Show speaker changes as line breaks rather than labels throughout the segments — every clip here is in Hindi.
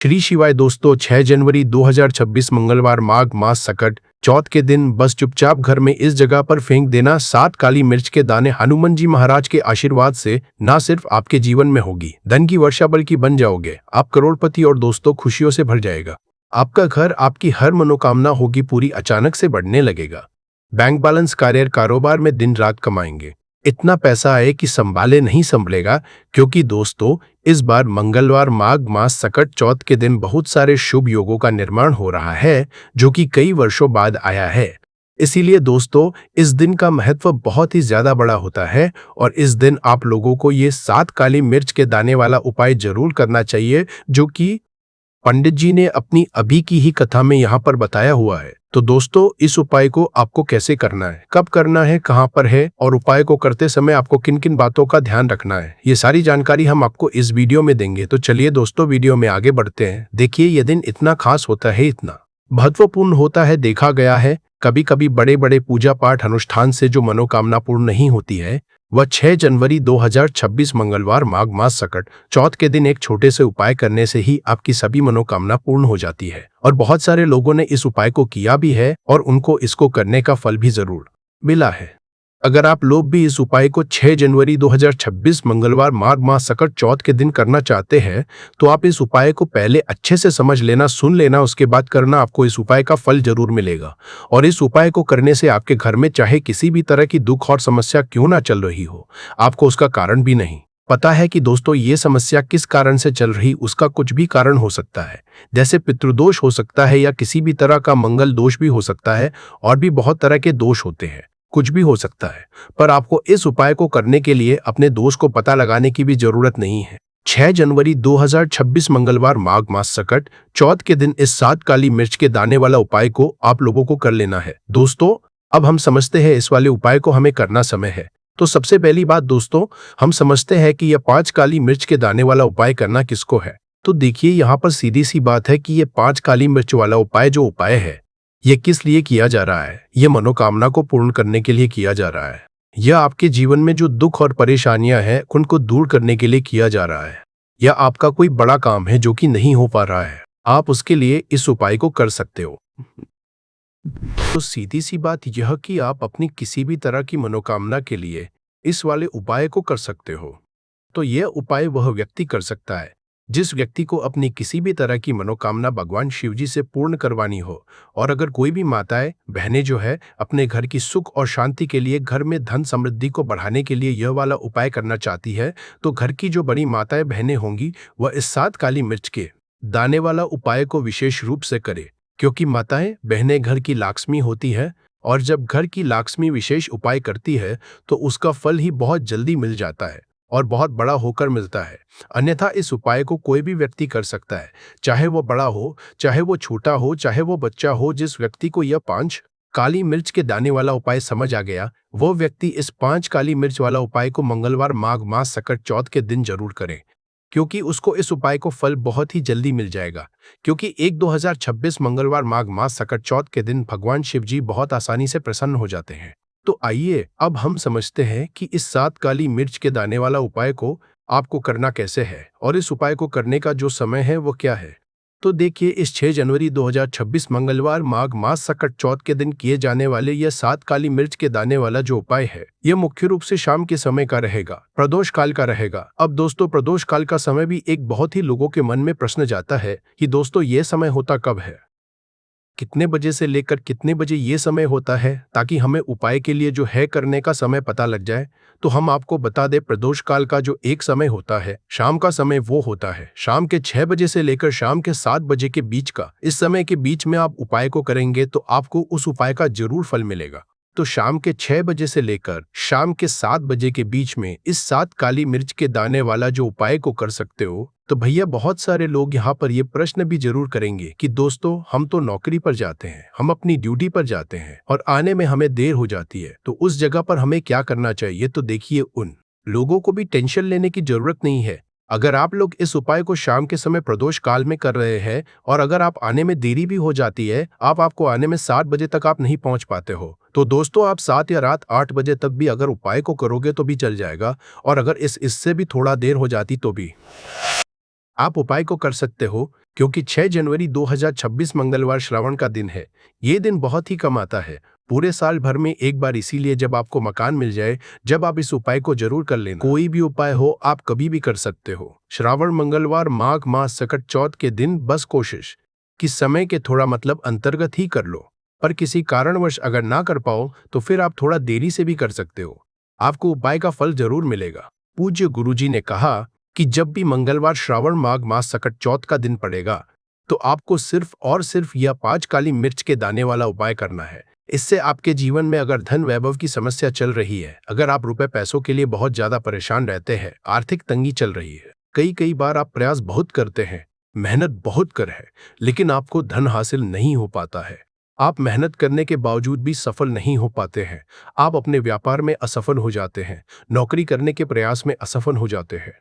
श्री शिवाय दोस्तों, 6 जनवरी 2026 मंगलवार माघ मास सकट चौथ के दिन बस चुपचाप घर में इस जगह पर फेंक देना 7 काली मिर्च के दाने। हनुमान जी महाराज के आशीर्वाद से ना सिर्फ आपके जीवन में होगी धन की वर्षा बल्कि बन जाओगे आप करोड़पति और दोस्तों खुशियों से भर जाएगा। आपका घर, आपकी हर मनोकामना होगी पूरी, अचानक से बढ़ने लगेगा। बैंक बैलेंस, करियर, कारोबार में दिन रात कमाएंगे। इतना पैसा आए कि संभाले नहीं संभलेगा, क्योंकि दोस्तों इस बार मंगलवार माघ मास सकट चौथ के दिन बहुत सारे शुभ योगों का निर्माण हो रहा है, जो कि कई वर्षों बाद आया है। इसीलिए दोस्तों इस दिन का महत्व बहुत ही ज्यादा बड़ा होता है और इस दिन आप लोगों को ये 7 काली मिर्च के दाने वाला उपाय जरूर करना चाहिए, जो कि पंडित जी ने अपनी अभी की ही कथा में यहाँ पर बताया हुआ है। तो दोस्तों इस उपाय को आपको कैसे करना है, कब करना है, कहाँ पर है और उपाय को करते समय आपको किन किन बातों का ध्यान रखना है, ये सारी जानकारी हम आपको इस वीडियो में देंगे। तो चलिए दोस्तों वीडियो में आगे बढ़ते हैं। देखिए ये दिन इतना खास होता है, इतना महत्वपूर्ण होता है। देखा गया है कभी कभी बड़े बड़े पूजा पाठ अनुष्ठान से जो मनोकामना पूर्ण नहीं होती है, वह 6 जनवरी 2026 मंगलवार माघ मास सकट चौथ के दिन एक छोटे से उपाय करने से ही आपकी सभी मनोकामना पूर्ण हो जाती है। और बहुत सारे लोगों ने इस उपाय को किया भी है और उनको इसको करने का फल भी जरूर मिला है। अगर आप लोग भी इस उपाय को 6 जनवरी 2026 मंगलवार माघ मास सकट चौथ के दिन करना चाहते हैं, तो आप इस उपाय को पहले अच्छे से समझ लेना, सुन लेना, उसके बाद करना। आपको इस उपाय का फल जरूर मिलेगा। और इस उपाय को करने से आपके घर में चाहे किसी भी तरह की दुख और समस्या क्यों ना चल रही हो, आपको उसका कारण भी नहीं पता है कि दोस्तों ये समस्या किस कारण से चल रही, उसका कुछ भी कारण हो सकता है। जैसे पितृदोष हो सकता है या किसी भी तरह का मंगल दोष भी हो सकता है, और भी बहुत तरह के दोष होते हैं, कुछ भी हो सकता है। पर आपको इस उपाय को करने के लिए अपने दोष को पता लगाने की भी जरूरत नहीं है। 6 जनवरी 2026 मंगलवार माघ मास सकट चौथ के दिन इस 7 काली मिर्च के दाने वाला उपाय को आप लोगों को कर लेना है। दोस्तों अब हम समझते हैं इस वाले उपाय को हमें करना समय है। तो सबसे पहली बात दोस्तों, हम समझते हैं कि यह 5 काली मिर्च के दाने वाला उपाय करना किसको है। तो देखिए यहाँ पर सीधी सी बात है कि यह 5 काली मिर्च वाला उपाय जो उपाय है, यह किस लिए किया जा रहा है। यह मनोकामना को पूर्ण करने के लिए किया जा रहा है। यह आपके जीवन में जो दुख और परेशानियां हैं उनको दूर करने के लिए किया जा रहा है। यह आपका कोई बड़ा काम है जो कि नहीं हो पा रहा है, आप उसके लिए इस उपाय को कर सकते हो। तो सीधी सी बात यह कि आप अपनी किसी भी तरह की मनोकामना के लिए इस वाले उपाय को कर सकते हो। तो यह उपाय वह व्यक्ति कर सकता है जिस व्यक्ति को अपनी किसी भी तरह की मनोकामना भगवान शिव जी से पूर्ण करवानी हो। और अगर कोई भी माताएं बहनें जो है अपने घर की सुख और शांति के लिए, घर में धन समृद्धि को बढ़ाने के लिए यह वाला उपाय करना चाहती है, तो घर की जो बड़ी माताएं बहनें होंगी वह इस 7 काली मिर्च के दाने वाला उपाय को विशेष रूप से करे, क्योंकि माताएं बहनें घर की लक्ष्मी होती है। और जब घर की लक्ष्मी विशेष उपाय करती है तो उसका फल ही बहुत जल्दी मिल जाता है और बहुत बड़ा होकर मिलता है। अन्यथा इस उपाय को कोई भी व्यक्ति कर सकता है, चाहे वो बड़ा हो, चाहे वो छोटा हो, चाहे वो बच्चा हो। जिस व्यक्ति को यह 5 काली मिर्च के दाने वाला उपाय समझ आ गया, वो व्यक्ति इस 5 काली मिर्च वाला उपाय को मंगलवार माघ मास सकट चौथ के दिन जरूर करे, क्योंकि उसको इस उपाय को फल बहुत ही जल्दी मिल जाएगा। क्योंकि 1/2026 मंगलवार माघ मास सकट चौथ के दिन भगवान शिव जी बहुत आसानी से प्रसन्न हो जाते हैं। तो आइए अब हम समझते हैं कि इस 7 काली मिर्च के दाने वाला उपाय को आपको करना कैसे है और इस उपाय को करने का जो समय है वो क्या है। तो देखिए इस 6 जनवरी 2026 मंगलवार माघ मास सकट चौथ के दिन किए जाने वाले यह 7 काली मिर्च के दाने वाला जो उपाय है, यह मुख्य रूप से शाम के समय का रहेगा, प्रदोष काल का रहेगा। अब दोस्तों प्रदोष काल का समय भी एक बहुत ही लोगों के मन में प्रश्न जाता है कि दोस्तों ये समय होता कब है, कितने बजे से लेकर कितने बजे ये समय होता है, ताकि हमें उपाय के लिए जो है करने का समय पता लग जाए। तो हम आपको बता दें, प्रदोष काल का जो एक समय होता है, शाम का समय, वो होता है शाम के 6 बजे से लेकर शाम के 7 बजे के बीच का। इस समय के बीच में आप उपाय को करेंगे तो आपको उस उपाय का जरूर फल मिलेगा। तो शाम के 6 बजे से लेकर शाम के 7 बजे के बीच में इस 7 काली मिर्च के दाने वाला जो उपाय को कर सकते हो। तो भैया बहुत सारे लोग यहाँ पर ये प्रश्न भी जरूर करेंगे कि दोस्तों हम तो नौकरी पर जाते हैं, हम अपनी ड्यूटी पर जाते हैं और आने में हमें देर हो जाती है, तो उस जगह पर हमें क्या करना चाहिए। तो देखिए उन लोगों को भी टेंशन लेने की जरूरत नहीं है। अगर आप लोग इस उपाय को शाम के समय प्रदोष काल में कर रहे हैं और अगर आप आने में देरी भी हो जाती है, आपको आने में 7 बजे तक आप नहीं पहुंच पाते हो, तो दोस्तों आप 7 या रात 8 बजे तक भी अगर उपाय को करोगे तो भी चल जाएगा। और अगर इससे भी थोड़ा देर हो जाती तो भी आप उपाय को कर सकते हो। क्योंकि 6 जनवरी 2026 मंगलवार श्रावण का दिन है। ये दिन बहुत ही कम आता है, पूरे साल भर में एक बार, इसीलिए जब आपको मकान मिल जाए, जब आप इस उपाय को जरूर कर लेना। कोई भी उपाय हो, आप कभी भी कर सकते हो। श्रावण मंगलवार माघ मास सकट चौथ के दिन बस कोशिश कि समय के थोड़ा अंतर्गत ही कर लो, पर किसी कारणवश अगर ना कर पाओ तो फिर आप थोड़ा देरी से भी कर सकते हो। आपको उपाय का फल जरूर मिलेगा। पूज्य गुरुजी ने कहा कि जब भी मंगलवार श्रावण माघ मास सकट चौथ का दिन पड़ेगा तो आपको सिर्फ और सिर्फ यह 5 काली मिर्च के दाने वाला उपाय करना है। इससे आपके जीवन में अगर धन वैभव की समस्या चल रही है, अगर आप रुपए पैसों के लिए बहुत ज्यादा परेशान रहते हैं, आर्थिक तंगी चल रही है, कई बार आप प्रयास बहुत करते हैं, मेहनत बहुत कर है, लेकिन आपको धन हासिल नहीं हो पाता है। आप मेहनत करने के बावजूद भी सफल नहीं हो पाते हैं। आप अपने व्यापार में असफल हो जाते हैं, नौकरी करने के प्रयास में असफल हो जाते हैं।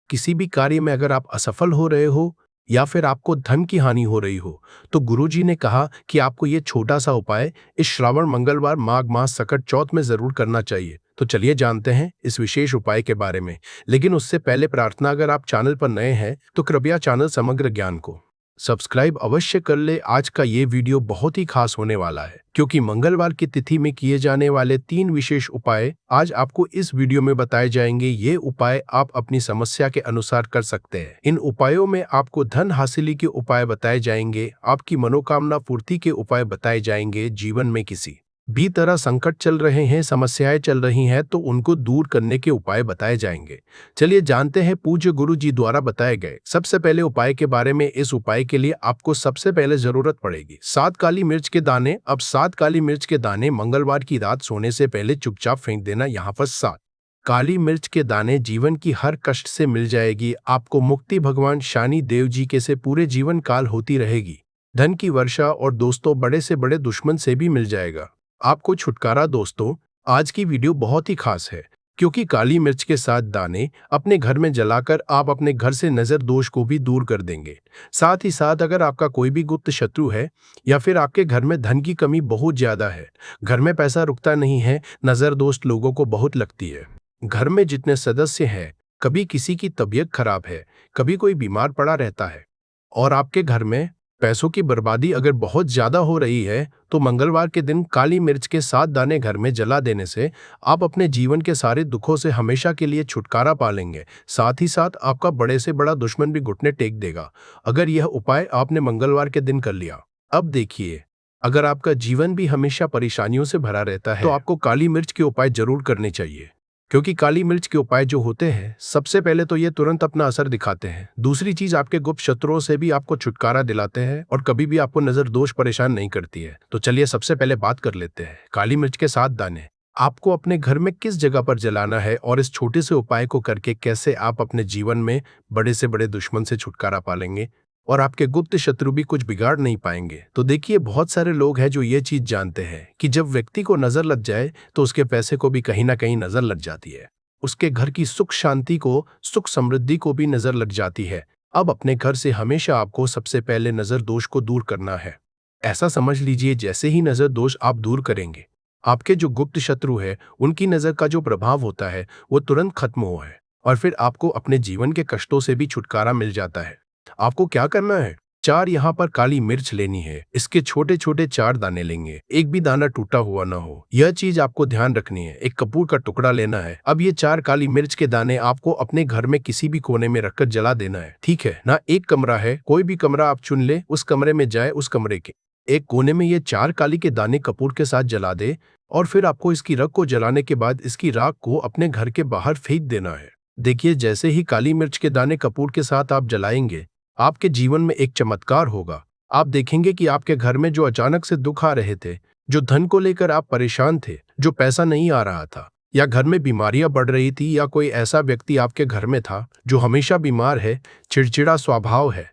किसी भी कार्य में अगर आप असफल हो रहे हो या फिर आपको धन की हानि हो रही हो, तो गुरुजी ने कहा कि आपको ये छोटा सा उपाय इस श्रावण मंगलवार माघ मास सकट चौथ में जरूर करना चाहिए। तो चलिए जानते हैं इस विशेष उपाय के बारे में। लेकिन उससे पहले प्रार्थना, अगर आप चैनल पर नए हैं तो कृपया चैनल समग्र ज्ञान को सब्सक्राइब अवश्य कर ले। आज का ये वीडियो बहुत ही खास होने वाला है, क्योंकि मंगलवार की तिथि में किए जाने वाले 3 विशेष उपाय आज आपको इस वीडियो में बताए जाएंगे। ये उपाय आप अपनी समस्या के अनुसार कर सकते हैं। इन उपायों में आपको धन हासिली के उपाय बताए जाएंगे, आपकी मनोकामना पूर्ति के उपाय बताए जाएंगे। जीवन में किसी भी तरह संकट चल रहे हैं, समस्याएं चल रही हैं, तो उनको दूर करने के उपाय बताए जाएंगे। चलिए जानते हैं पूज्य गुरु जी द्वारा बताए गए सबसे पहले उपाय के बारे में। इस उपाय के लिए आपको सबसे पहले जरूरत पड़ेगी 7 काली मिर्च के दाने। अब 7 काली मिर्च के दाने मंगलवार की रात सोने से पहले चुपचाप फेंक देना। यहाँ पर 7 काली मिर्च के दाने जीवन की हर कष्ट से मिल जाएगी। आपको मुक्ति भगवान शनि देव जी के से पूरे जीवन काल होती रहेगी। धन की वर्षा और दोस्तों बड़े से बड़े दुश्मन से भी मिल जाएगा। आपको छुटकारा। दोस्तों, आज की वीडियो बहुत ही खास है, क्योंकि काली मिर्च के 7 दाने अपने घर में जलाकर आप अपने घर से नजर दोष को भी दूर कर देंगे। साथ ही साथ अगर आपका कोई भी गुप्त शत्रु है या फिर आपके घर में धन की कमी बहुत ज्यादा है, घर में पैसा रुकता नहीं है, नजर दोष लोगों को बहुत लगती है, घर में जितने सदस्य हैं, कभी किसी की तबीयत खराब है, कभी कोई बीमार पड़ा रहता है, और आपके घर में पैसों की बर्बादी अगर बहुत ज्यादा हो रही है, तो मंगलवार के दिन काली मिर्च के 7 दाने घर में जला देने से आप अपने जीवन के सारे दुखों से हमेशा के लिए छुटकारा पा लेंगे। साथ ही साथ आपका बड़े से बड़ा दुश्मन भी घुटने टेक देगा, अगर यह उपाय आपने मंगलवार के दिन कर लिया। अब देखिए, अगर आपका जीवन भी हमेशा परेशानियों से भरा रहता है, तो आपको काली मिर्च के उपाय जरूर करने चाहिए, क्योंकि काली मिर्च के उपाय जो होते हैं, सबसे पहले तो ये तुरंत अपना असर दिखाते हैं। दूसरी चीज, आपके गुप्त शत्रुओं से भी आपको छुटकारा दिलाते हैं और कभी भी आपको नजर दोष परेशान नहीं करती है। तो चलिए सबसे पहले बात कर लेते हैं काली मिर्च के 7 दाने आपको अपने घर में किस जगह पर जलाना है, और इस छोटे से उपाय को करके कैसे आप अपने जीवन में बड़े से बड़े दुश्मन से छुटकारा पालेंगे और आपके गुप्त शत्रु भी कुछ बिगाड़ नहीं पाएंगे। तो देखिए, बहुत सारे लोग हैं जो ये चीज जानते हैं कि जब व्यक्ति को नजर लग जाए तो उसके पैसे को भी कहीं ना कहीं नजर लग जाती है, उसके घर की सुख शांति को, सुख समृद्धि को भी नजर लग जाती है। अब अपने घर से हमेशा आपको सबसे पहले नजर दोष को दूर करना है। ऐसा समझ लीजिए, जैसे ही नजर दोष आप दूर करेंगे, आपके जो गुप्त शत्रु है उनकी नजर का जो प्रभाव होता है वो तुरंत खत्म हो है, और फिर आपको अपने जीवन के कष्टों से भी छुटकारा मिल जाता है। आपको क्या करना है, 4 यहाँ पर काली मिर्च लेनी है। इसके छोटे छोटे 4 दाने लेंगे, एक भी दाना टूटा हुआ ना हो, यह चीज आपको ध्यान रखनी है। एक कपूर का टुकड़ा लेना है। अब ये 4 काली मिर्च के दाने आपको अपने घर में किसी भी कोने में रखकर जला देना है, ठीक है ना। एक कमरा है, कोई भी कमरा आप चुन ले, उस कमरे में जाए, उस कमरे के एक कोने में ये 4 काली के दाने कपूर के साथ जला दे, और फिर आपको इसकी राख को जलाने के बाद इसकी राख को अपने घर के बाहर फेंक देना है। देखिए, जैसे ही काली मिर्च के दाने कपूर के साथ आप जलाएंगे, आपके जीवन में एक चमत्कार होगा। आप देखेंगे कि आपके घर में जो अचानक से दुख आ रहे थे, जो धन को लेकर आप परेशान थे, जो पैसा नहीं आ रहा था, या घर में बीमारियां बढ़ रही थी, या कोई ऐसा व्यक्ति आपके घर में था जो हमेशा बीमार है, चिड़चिड़ा स्वभाव है,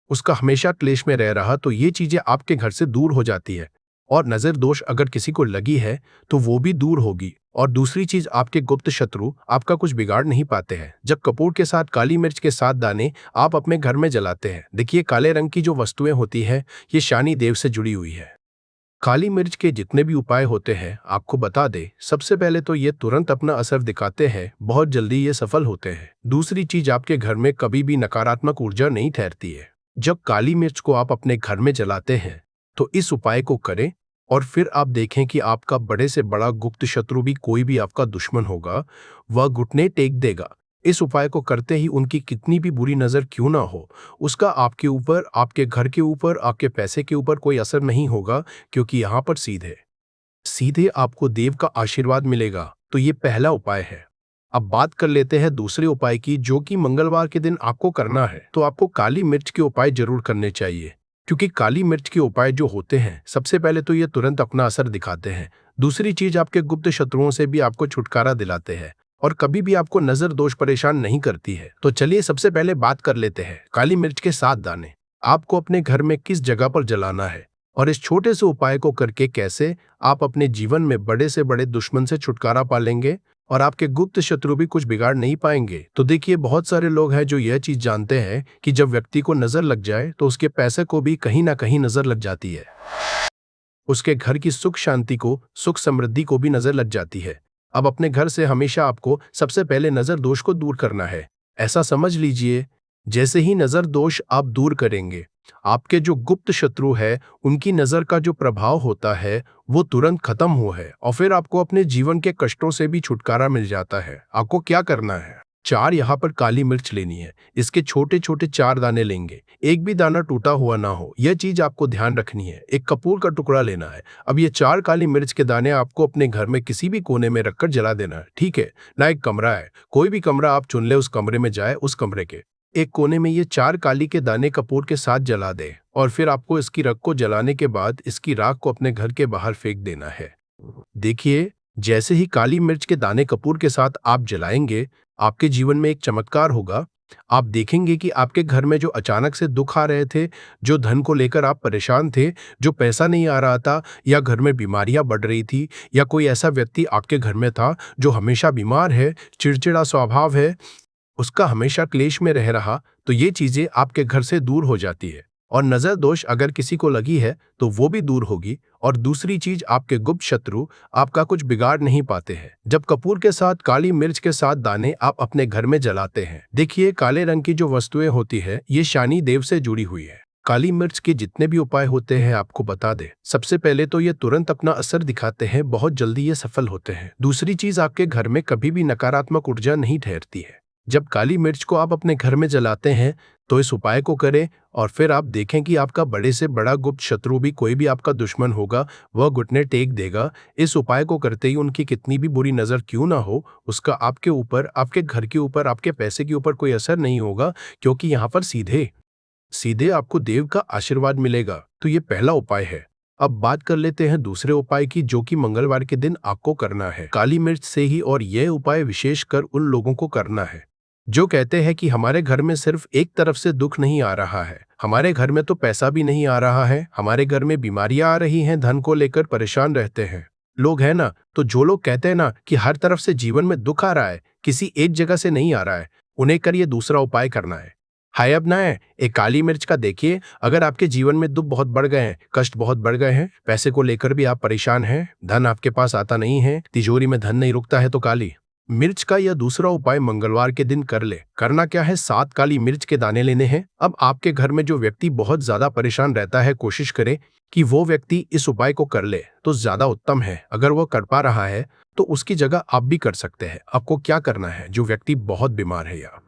उसका हमेशा क्लेश में रह रहा, तो ये चीजें आपके घर से दूर हो जाती है। और नजर दोष अगर किसी को लगी है तो वो भी दूर होगी। और दूसरी चीज, आपके गुप्त शत्रु आपका कुछ बिगाड़ नहीं पाते हैं जब कपूर के साथ काली मिर्च के 7 दाने आप अपने घर में जलाते हैं। देखिए, काले रंग की जो वस्तुएं होती है, ये शनि देव से जुड़ी हुई है। काली मिर्च के जितने भी उपाय होते हैं, आपको बता दे, सबसे पहले तो ये तुरंत अपना असर दिखाते हैं, बहुत जल्दी ये सफल होते हैं। दूसरी चीज, आपके घर में कभी भी नकारात्मक ऊर्जा नहीं ठहरती है। जब काली मिर्च को आप अपने घर में जलाते हैं तो इस उपाय को करें और फिर आप देखें कि आपका बड़े से बड़ा गुप्त शत्रु भी कोई भी आपका दुश्मन होगा, वह घुटने टेक देगा। इस उपाय को करते ही उनकी कितनी भी बुरी नजर क्यों ना हो, उसका आपके ऊपर, आपके घर के ऊपर, आपके पैसे के ऊपर कोई असर नहीं होगा, क्योंकि यहाँ पर सीधे सीधे आपको देव का आशीर्वाद मिलेगा। तो ये पहला उपाय है। अब बात कर लेते हैं दूसरे उपाय की, जो कि मंगलवार के दिन आपको करना है। तो आपको काली मिर्च के उपाय जरूर करने चाहिए, क्योंकि काली मिर्च के उपाय जो होते हैं, सबसे पहले तो ये तुरंत अपना असर दिखाते हैं। दूसरी चीज, आपके गुप्त शत्रुओं से भी आपको छुटकारा दिलाते हैं और कभी भी आपको नजर दोष परेशान नहीं करती है। तो चलिए सबसे पहले बात कर लेते हैं काली मिर्च के 7 दाने आपको अपने घर में किस जगह पर जलाना है और इस छोटे से उपाय को करके कैसे आप अपने जीवन में बड़े से बड़े दुश्मन से छुटकारा पा लेंगे और आपके गुप्त शत्रु भी कुछ बिगाड़ नहीं पाएंगे। तो देखिए, बहुत सारे लोग हैं जो यह चीज जानते हैं कि जब व्यक्ति को नजर लग जाए तो उसके पैसे को भी कहीं ना कहीं नजर लग जाती है, उसके घर की सुख शांति को, सुख समृद्धि को भी नजर लग जाती है। अब अपने घर से हमेशा आपको सबसे पहले नजर दोष को दूर करना है। ऐसा समझ लीजिए, जैसे ही नजर दोष आप दूर करेंगे, आपके जो गुप्त शत्रु है उनकी नजर का जो प्रभाव होता है वो तुरंत खत्म हो है और फिर आपको अपने जीवन के कष्टों से भी छुटकारा मिल जाता है। आपको क्या करना है, 4 यहाँ पर काली मिर्च लेनी है। इसके छोटे छोटे 4 दाने लेंगे, एक भी दाना टूटा हुआ ना हो, यह चीज आपको ध्यान रखनी है। एक कपूर का टुकड़ा लेना है। अब ये 4 काली मिर्च के दाने आपको अपने घर में किसी भी कोने में रखकर जला देना है, ठीक है ना। एक कमरा है, कोई भी कमरा आप चुन ले, उस कमरे में जाए, उस कमरे के एक कोने में ये 4 काली के दाने कपूर के साथ जला दे और फिर आपको इसकी राख को जलाने के बाद इसकी राख को अपने घर के बाहर फेंक देना है। देखिए, जैसे ही काली मिर्च के दाने कपूर के साथ आप जलाएंगे, आपके जीवन में एक चमत्कार होगा। आप देखेंगे कि आपके घर में जो अचानक से दुख आ रहे थे, जो धन को लेकर आप परेशान थे, जो पैसा नहीं आ रहा था, या घर में बीमारियां बढ़ रही थी, या कोई ऐसा व्यक्ति आपके घर में था जो हमेशा बीमार है, चिड़चिड़ा स्वभाव है, उसका हमेशा क्लेश में रह रहा, तो ये चीजें आपके घर से दूर हो जाती है। और नजर दोष अगर किसी को लगी है तो वो भी दूर होगी। और दूसरी चीज, आपके गुप्त शत्रु आपका कुछ बिगाड़ नहीं पाते हैं। जब कपूर के साथ काली मिर्च के साथ दाने आप अपने घर में जलाते हैं, देखिए काले रंग की जो वस्तुएं होती है ये शनि देव से जुड़ी हुई है। काली मिर्च के जितने भी उपाय होते हैं आपको बता दे, सबसे पहले तो ये तुरंत अपना असर दिखाते हैं, बहुत जल्दी ये सफल होते हैं। दूसरी चीज, आपके घर में कभी भी नकारात्मक ऊर्जा नहीं ठहरती है। जब काली मिर्च को आप अपने घर में जलाते हैं तो इस उपाय को करें और फिर आप देखें कि आपका बड़े से बड़ा गुप्त शत्रु भी, कोई भी आपका दुश्मन होगा, वह घुटने टेक देगा। इस उपाय को करते ही उनकी कितनी भी बुरी नजर क्यों ना हो, उसका आपके ऊपर, आपके घर के ऊपर, आपके पैसे के ऊपर कोई असर नहीं होगा, क्योंकि यहाँ पर सीधे सीधे आपको देव का आशीर्वाद मिलेगा। तो ये पहला उपाय है। अब बात कर लेते हैं दूसरे उपाय की, जो कि मंगलवार के दिन आपको करना है काली मिर्च से ही। और यह उपाय विशेषकर उन लोगों को करना है जो कहते हैं कि हमारे घर में सिर्फ एक तरफ से दुख नहीं आ रहा है, हमारे घर में तो पैसा भी नहीं आ रहा है, हमारे घर में बीमारियां आ रही हैं, धन को लेकर परेशान रहते हैं लोग, है ना। तो जो लोग कहते हैं ना कि हर तरफ से जीवन में दुख आ रहा है, किसी एक जगह से नहीं आ रहा है, उन्हें कर ये दूसरा उपाय करना है। हाय अब ना है एक काली मिर्च का। देखिए, अगर आपके जीवन में दुख बहुत बढ़ गए हैं, कष्ट बहुत बढ़ गए हैं, पैसे को लेकर भी आप परेशान हैं, धन आपके पास आता नहीं है, तिजोरी में धन नहीं रुकता है, तो काली मिर्च का यह दूसरा उपाय मंगलवार के दिन कर ले। करना क्या है, 7 काली मिर्च के दाने लेने हैं। अब आपके घर में जो व्यक्ति बहुत ज्यादा परेशान रहता है, कोशिश करे कि वो व्यक्ति इस उपाय को कर ले तो ज्यादा उत्तम है। अगर वो कर पा रहा है तो उसकी जगह आप भी कर सकते हैं। आपको क्या करना है, जो व्यक्ति बहुत बीमार है या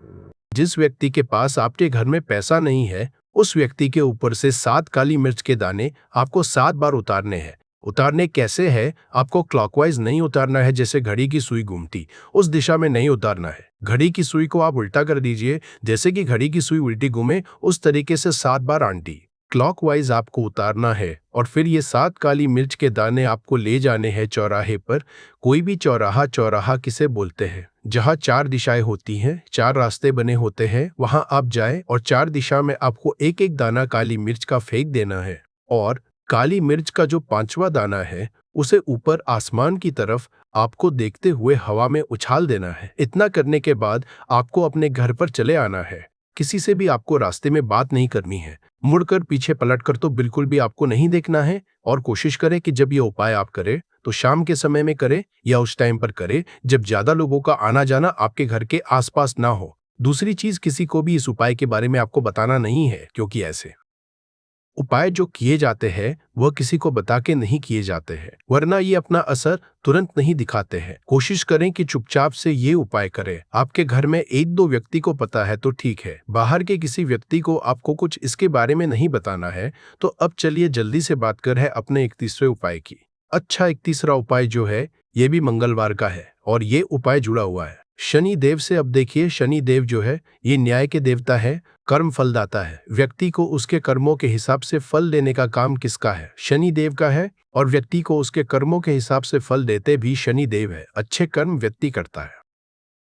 जिस व्यक्ति के पास आपके घर में पैसा नहीं है, उस व्यक्ति के ऊपर से 7 काली मिर्च के दाने आपको 7 बार उतारने हैं। उतारने कैसे है, आपको क्लॉकवाइज नहीं उतारना है, जैसे घड़ी की सुई घूमती उस दिशा में नहीं उतारना है। घड़ी की सुई को आप उल्टा कर दीजिए, जैसे कि घड़ी की सुई उल्टी घूमे उस तरीके से 7 बार आंटी क्लॉकवाइज आपको उतारना है। और फिर ये 7 काली मिर्च के दाने आपको ले जाने हैं चौराहे पर। कोई भी चौराहा, चौराहा किसे बोलते हैं, जहाँ 4 दिशाएं होती हैं, 4 रास्ते बने होते हैं, वहां आप जाएं और 4 दिशा में आपको एक एक दाना काली मिर्च का फेंक देना है। और काली मिर्च का जो 5वां दाना है उसे ऊपर आसमान की तरफ आपको देखते हुए हवा में उछाल देना है। इतना करने के बाद आपको अपने घर पर चले आना है। किसी से भी आपको रास्ते में बात नहीं करनी है, मुड़कर पीछे पलटकर तो बिल्कुल भी आपको नहीं देखना है। और कोशिश करें कि जब ये उपाय आप करें तो शाम के समय में करें या उस टाइम पर करें जब ज्यादा लोगों का आना जाना आपके घर के आसपास ना हो। दूसरी चीज, किसी को भी इस उपाय के बारे में आपको बताना नहीं है, क्योंकि ऐसे उपाय जो किए जाते हैं वह किसी को बता के नहीं किए जाते हैं, वरना ये अपना असर तुरंत नहीं दिखाते हैं। कोशिश करें कि चुपचाप से ये उपाय करें। आपके घर में एक दो व्यक्ति को पता है तो ठीक है, बाहर के किसी व्यक्ति को आपको कुछ इसके बारे में नहीं बताना है। तो अब चलिए जल्दी से बात कर है अपने एक तीसरे उपाय की। अच्छा, एक तीसरा उपाय जो है ये भी मंगलवार का है और ये उपाय जुड़ा हुआ है शनि देव से। अब देखिए, शनि देव जो है ये न्याय के देवता है, कर्म फलदाता है। व्यक्ति को उसके कर्मों के हिसाब से फल देने का काम किसका है? शनि देव का है। और व्यक्ति को उसके कर्मों के हिसाब से फल देते भी शनि देव है। अच्छे कर्म व्यक्ति करता है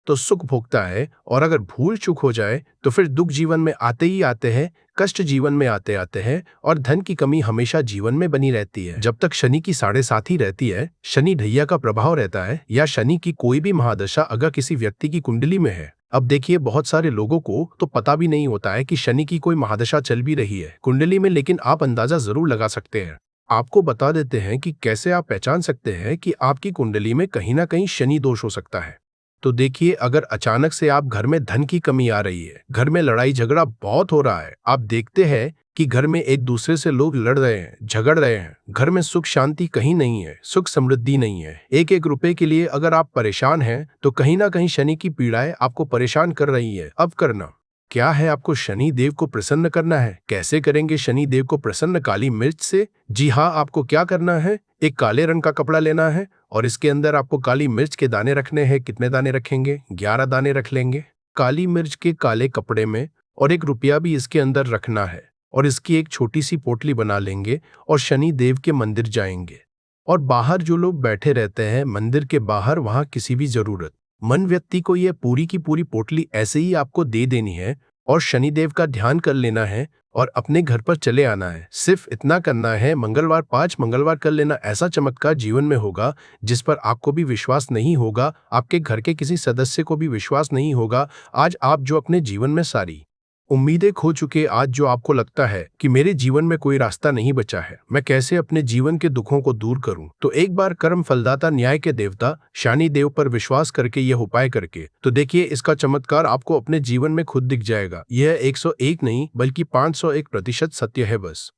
तो सुख भोगता है, और अगर भूल चूक हो जाए तो फिर दुख जीवन में आते ही आते हैं, कष्ट जीवन में आते आते हैं, और धन की कमी हमेशा जीवन में बनी रहती है। जब तक शनि की 7.5 ही रहती है, शनि ढैया का प्रभाव रहता है, या शनि की कोई भी महादशा अगर किसी व्यक्ति की कुंडली में है। अब देखिए, बहुत सारे लोगों को तो पता भी नहीं होता है कि शनि की कोई महादशा चल भी रही है कुंडली में, लेकिन आप अंदाजा जरूर लगा सकते हैं। आपको बता देते हैं कि कैसे आप पहचान सकते हैं कि आपकी कुंडली में कहीं ना कहीं शनि दोष हो सकता है। तो देखिए, अगर अचानक से आप घर में धन की कमी आ रही है, घर में लड़ाई झगड़ा बहुत हो रहा है, आप देखते हैं कि घर में एक दूसरे से लोग लड़ रहे हैं, झगड़ रहे हैं, घर में सुख शांति कहीं नहीं है, सुख समृद्धि नहीं है, एक एक रुपए के लिए अगर आप परेशान हैं तो कहीं ना कहीं शनि की पीड़ाएं आपको परेशान कर रही है। अब करना क्या है? आपको शनि देव को प्रसन्न करना है। कैसे करेंगे शनि देव को प्रसन्न? काली मिर्च से। जी हाँ, आपको क्या करना है, एक काले रंग का कपड़ा लेना है और इसके अंदर आपको काली मिर्च के दाने रखने हैं। कितने दाने रखेंगे? 11 दाने रख लेंगे काली मिर्च के काले कपड़े में, और 1 रुपया भी इसके अंदर रखना है, और इसकी एक छोटी सी पोटली बना लेंगे और शनि देव के मंदिर जाएंगे। और बाहर जो लोग बैठे रहते हैं मंदिर के बाहर, वहां किसी भी जरूरत मन व्यक्ति को यह पूरी की पूरी पोटली ऐसे ही आपको दे देनी है, और शनिदेव का ध्यान कर लेना है और अपने घर पर चले आना है। सिर्फ इतना करना है, मंगलवार 5 मंगलवार कर लेना। ऐसा चमत्कार जीवन में होगा जिस पर आपको भी विश्वास नहीं होगा, आपके घर के किसी सदस्य को भी विश्वास नहीं होगा। आज आप जो अपने जीवन में सारी उम्मीदें खो चुके, आज जो आपको लगता है कि मेरे जीवन में कोई रास्ता नहीं बचा है, मैं कैसे अपने जीवन के दुखों को दूर करूं, तो एक बार कर्म फलदाता न्याय के देवता शनि देव पर विश्वास करके यह उपाय करके तो देखिए, इसका चमत्कार आपको अपने जीवन में खुद दिख जाएगा। यह 101 नहीं बल्कि 501% सत्य है। बस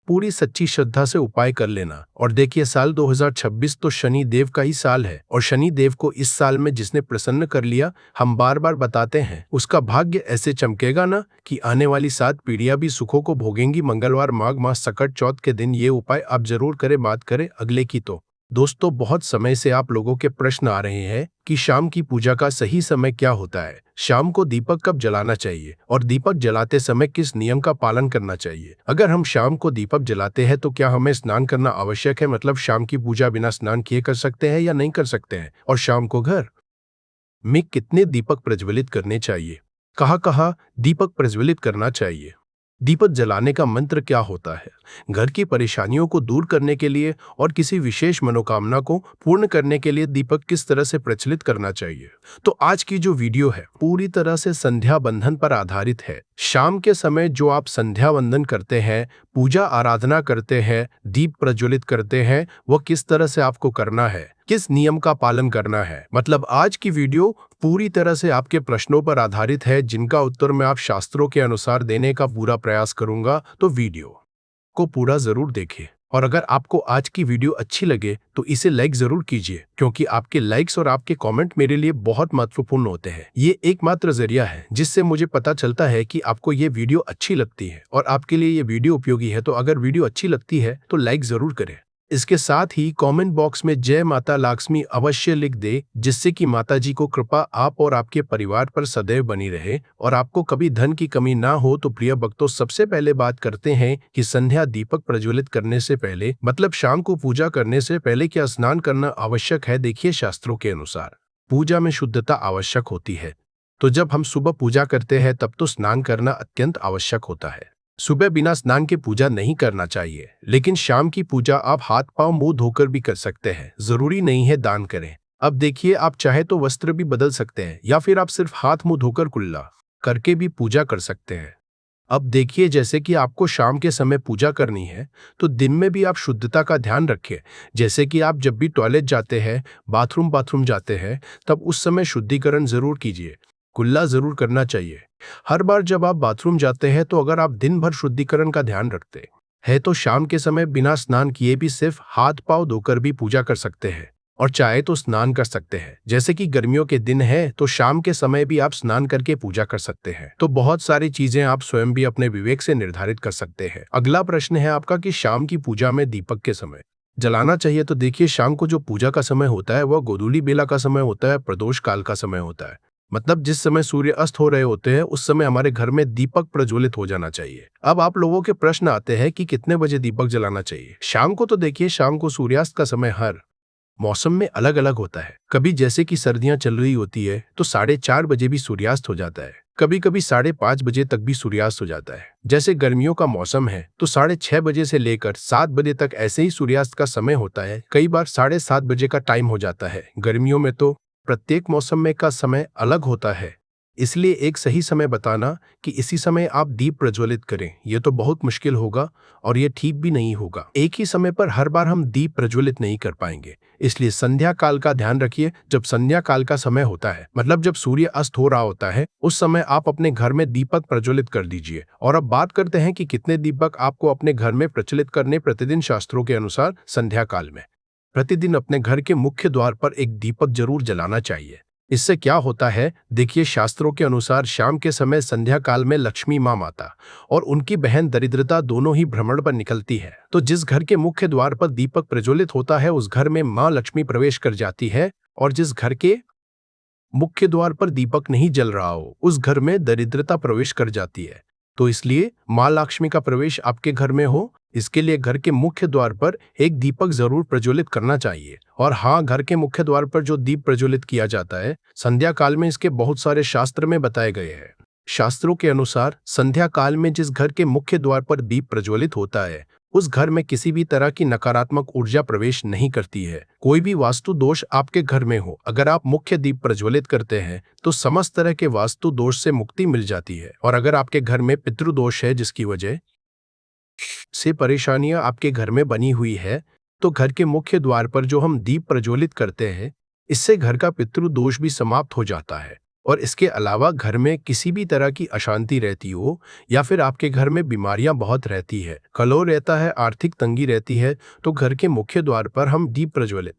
पूरी सच्ची श्रद्धा से उपाय कर लेना। और देखिए, साल 2026 तो शनि देव का ही साल है, और शनि देव को इस साल में जिसने प्रसन्न कर लिया, हम बार बार बताते हैं, उसका भाग्य ऐसे चमकेगा ना कि आने वाली 7 पीढ़ियां भी सुखों को भोगेंगी। मंगलवार माघ मास सकट चौथ के दिन ये उपाय आप जरूर करें। बात करें अगले की तो दोस्तों, बहुत समय से आप लोगों के प्रश्न आ रहे हैं कि शाम की पूजा का सही समय क्या होता है, शाम को दीपक कब जलाना चाहिए, और दीपक जलाते समय किस नियम का पालन करना चाहिए। अगर हम शाम को दीपक जलाते हैं तो क्या हमें स्नान करना आवश्यक है? मतलब शाम की पूजा बिना स्नान किए कर सकते हैं या नहीं कर सकते हैं? और शाम को घर में कितने दीपक प्रज्वलित करने चाहिए, कहाँ कहाँ दीपक प्रज्वलित करना चाहिए, दीपक जलाने का मंत्र क्या होता है, घर की परेशानियों को दूर करने के लिए और किसी विशेष मनोकामना को पूर्ण करने के लिए दीपक किस तरह से प्रचलित करना चाहिए। तो आज की जो वीडियो है पूरी तरह से संध्या बंधन पर आधारित है। शाम के समय जो आप संध्या वंदन करते हैं, पूजा आराधना करते हैं, दीप प्रज्वलित करते हैं, वह किस तरह से आपको करना है, किस नियम का पालन करना है। मतलब आज की वीडियो पूरी तरह से आपके प्रश्नों पर आधारित है, जिनका उत्तर मैं आप शास्त्रों के अनुसार देने का पूरा प्रयास करूंगा। तो वीडियो को पूरा जरूर देखें, और अगर आपको आज की वीडियो अच्छी लगे तो इसे लाइक जरूर कीजिए, क्योंकि आपके लाइक्स और आपके कमेंट मेरे लिए बहुत महत्वपूर्ण होते हैं। ये एकमात्र जरिया है जिससे मुझे पता चलता है कि आपको ये वीडियो अच्छी लगती है और आपके लिए ये वीडियो उपयोगी है। तो अगर वीडियो अच्छी लगती है तो लाइक जरूर करें। इसके साथ ही कमेंट बॉक्स में जय माता लक्ष्मी अवश्य लिख दे, जिससे कि माता जी को कृपा आप और आपके परिवार पर सदैव बनी रहे और आपको कभी धन की कमी ना हो। तो प्रिय भक्तों, सबसे पहले बात करते हैं कि संध्या दीपक प्रज्वलित करने से पहले, मतलब शाम को पूजा करने से पहले क्या स्नान करना आवश्यक है। देखिए, शास्त्रों के अनुसार पूजा में शुद्धता आवश्यक होती है, तो जब हम सुबह पूजा करते हैं तब तो स्नान करना अत्यंत आवश्यक होता है। सुबह बिना स्नान के पूजा नहीं करना चाहिए, लेकिन शाम की पूजा आप हाथ पांव मुंह धोकर भी कर सकते हैं, जरूरी नहीं है दान करें। अब देखिए, आप चाहे तो वस्त्र भी बदल सकते हैं, या फिर आप सिर्फ हाथ मुंह धोकर कुल्ला करके भी पूजा कर सकते हैं। अब देखिए, जैसे कि आपको शाम के समय पूजा करनी है तो दिन में भी आप शुद्धता का ध्यान रखें। जैसे कि आप जब भी टॉयलेट जाते हैं, बाथरूम जाते हैं, तब उस समय शुद्धिकरण जरूर कीजिए। कुल्ला जरूर करना चाहिए। हर बार जब आप बाथरूम जाते हैं तो अगर आप दिन भर शुद्धिकरण का ध्यान रखते हैं तो शाम के समय बिना स्नान किए भी सिर्फ हाथ पांव धोकर भी पूजा कर सकते हैं। और चाहे तो स्नान कर सकते हैं, जैसे कि गर्मियों के दिन है तो शाम के समय भी आप स्नान करके पूजा कर सकते हैं। तो बहुत सारी चीजें आप स्वयं भी अपने विवेक से निर्धारित कर सकते हैं। अगला प्रश्न है आपका कि शाम की पूजा में दीपक के समय जलाना चाहिए। तो देखिए, शाम को जो पूजा का समय होता है वह गोधूली बेला का समय होता है, प्रदोष काल का समय होता है। मतलब जिस समय सूर्य अस्त हो रहे होते हैं उस समय हमारे घर में दीपक प्रज्वलित हो जाना चाहिए। अब आप लोगों के प्रश्न आते हैं कि कितने बजे दीपक जलाना चाहिए शाम को। तो देखिए, शाम को सूर्यास्त का समय हर मौसम में अलग अलग होता है। कभी जैसे कि सर्दियां चल रही होती है तो 4:30 बजे भी सूर्यास्त हो जाता है। कभी कभी 5:30 बजे तक भी सूर्यास्त हो जाता है। जैसे गर्मियों का मौसम है तो 6:30 बजे से लेकर 7 बजे तक ऐसे ही सूर्यास्त का समय होता है। कई बार 7:30 बजे का टाइम हो जाता है। गर्मियों में तो प्रत्येक मौसम में का समय अलग होता है, इसलिए एक सही समय बताना कि इसी समय आप दीप प्रज्वलित करें ये तो बहुत मुश्किल होगा और ये ठीक भी नहीं होगा। एक ही समय पर हर बार हम दीप प्रज्वलित नहीं कर पाएंगे, इसलिए संध्या काल का ध्यान रखिए। जब संध्या काल का समय होता है मतलब जब सूर्य अस्त हो रहा होता है उस समय आप अपने घर में दीपक प्रज्वलित कर दीजिए। और अब बात करते हैं कि कितने दीपक आपको अपने घर में प्रचलित करने प्रतिदिन। शास्त्रों के अनुसार संध्या काल में प्रतिदिन अपने घर के मुख्य द्वार पर एक दीपक जरूर जलाना चाहिए। इससे क्या होता है, देखिए, शास्त्रों के अनुसार शाम के समय संध्या काल में लक्ष्मी माँ माता और उनकी बहन दरिद्रता दोनों ही भ्रमण पर निकलती है। तो जिस घर के मुख्य द्वार पर दीपक प्रज्वलित होता है उस घर में माँ लक्ष्मी प्रवेश कर जाती है, और जिस घर के मुख्य द्वार पर दीपक नहीं जल रहा हो उस घर में दरिद्रता प्रवेश कर जाती है। तो इसलिए माँ लक्ष्मी का प्रवेश आपके घर में हो, इसके लिए घर के मुख्य द्वार पर एक दीपक जरूर प्रज्वलित करना चाहिए। और हाँ, घर के मुख्य द्वार पर जो दीप प्रज्वलित किया जाता है संध्या काल में, इसके बहुत सारे शास्त्र में बताए गए हैं। शास्त्रों के अनुसार संध्या काल में जिस घर के मुख्य द्वार पर दीप प्रज्वलित होता है उस घर में किसी भी तरह की नकारात्मक ऊर्जा प्रवेश नहीं करती है। कोई भी वास्तु दोष आपके घर में हो, अगर आप मुख्य दीप प्रज्वलित करते हैं तो समस्त तरह के वास्तु दोष से मुक्ति मिल जाती है। और अगर आपके घर में पितृदोष है जिसकी वजह से परेशानियां आपके घर में बनी हुई है तो घर के मुख्य द्वार पर जो हम दीप प्रज्वलित करते हैं इससे घर का पितृदोष भी समाप्त हो जाता है। और इसके अलावा घर में किसी भी तरह की अशांति रहती हो या फिर आपके घर में बीमारियां बहुत रहती है, कलह रहता है, आर्थिक तंगी रहती है, तो घर के मुख्य द्वार पर हम दीप प्रज्वलित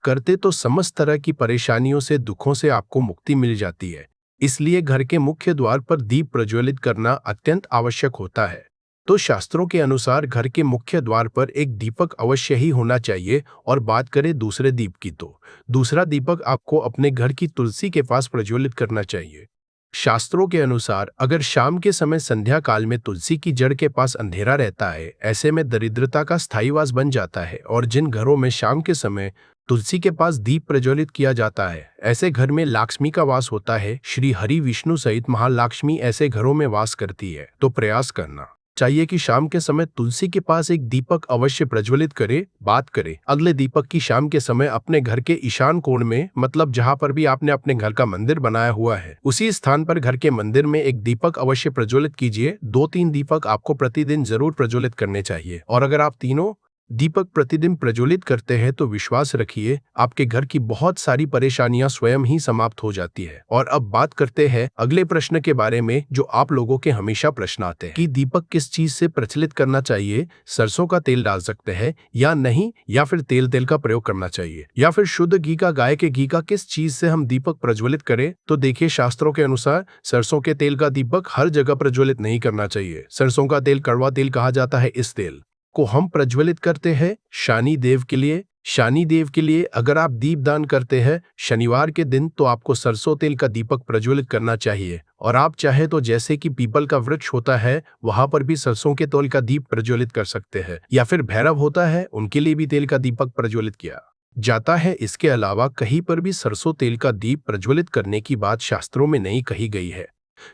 करते तो समस्त तरह की परेशानियों से, दुखों से आपको मुक्ति मिल जाती है। इसलिए घर के मुख्य द्वार पर दीप प्रज्वलित करना अत्यंत आवश्यक होता है। तो शास्त्रों के अनुसार घर के मुख्य द्वार पर एक दीपक अवश्य ही होना चाहिए। और बात करें दूसरे दीप की तो दूसरा दीपक आपको अपने घर की तुलसी के पास प्रज्वलित करना चाहिए। शास्त्रों के अनुसार अगर शाम के समय संध्या काल में तुलसी की जड़ के पास अंधेरा रहता है, ऐसे में दरिद्रता का स्थायीवास बन जाता है। और जिन घरों में शाम के समय तुलसी के पास दीप प्रज्वलित किया जाता है ऐसे घर में लक्ष्मी का वास होता है। श्री हरि विष्णु सहित महालक्ष्मी ऐसे घरों में वास करती है। तो प्रयास करना चाहिए कि शाम के समय तुलसी के पास एक दीपक अवश्य प्रज्वलित करे। बात करें अगले दीपक की, शाम के समय अपने घर के ईशान कोण में, मतलब जहां पर भी आपने अपने घर का मंदिर बनाया हुआ है उसी स्थान पर घर के मंदिर में एक दीपक अवश्य प्रज्वलित कीजिए। 2-3 दीपक आपको प्रतिदिन जरूर प्रज्वलित करने चाहिए। और अगर आप तीनों दीपक प्रतिदिन प्रज्वलित करते हैं तो विश्वास रखिए आपके घर की बहुत सारी परेशानियां स्वयं ही समाप्त हो जाती है। और अब बात करते हैं अगले प्रश्न के बारे में जो आप लोगों के हमेशा प्रश्न आते हैं कि दीपक किस चीज से प्रज्वलित करना चाहिए। सरसों का तेल डाल सकते हैं या नहीं, या फिर तेल का प्रयोग करना चाहिए, या फिर शुद्ध घी का, गाय के घी का, किस चीज से हम दीपक प्रज्वलित करें। तो देखिए, शास्त्रों के अनुसार सरसों के तेल का दीपक हर जगह प्रज्वलित नहीं करना चाहिए। सरसों का तेल कड़वा तेल कहा जाता है। इस तेल को हम प्रज्वलित करते हैं शनि देव के लिए। शनि देव के लिए अगर आप दीपदान करते हैं शनिवार के दिन तो आपको सरसों तेल का दीपक प्रज्वलित करना चाहिए। और आप चाहे तो जैसे कि पीपल का वृक्ष होता है वहां पर भी सरसों के तेल का दीप प्रज्वलित कर सकते हैं, या फिर भैरव होता है उनके लिए भी तेल का दीपक प्रज्वलित किया जाता है। इसके अलावा कहीं पर भी सरसों तेल का दीप प्रज्वलित करने की बात शास्त्रों में नहीं कही गई है।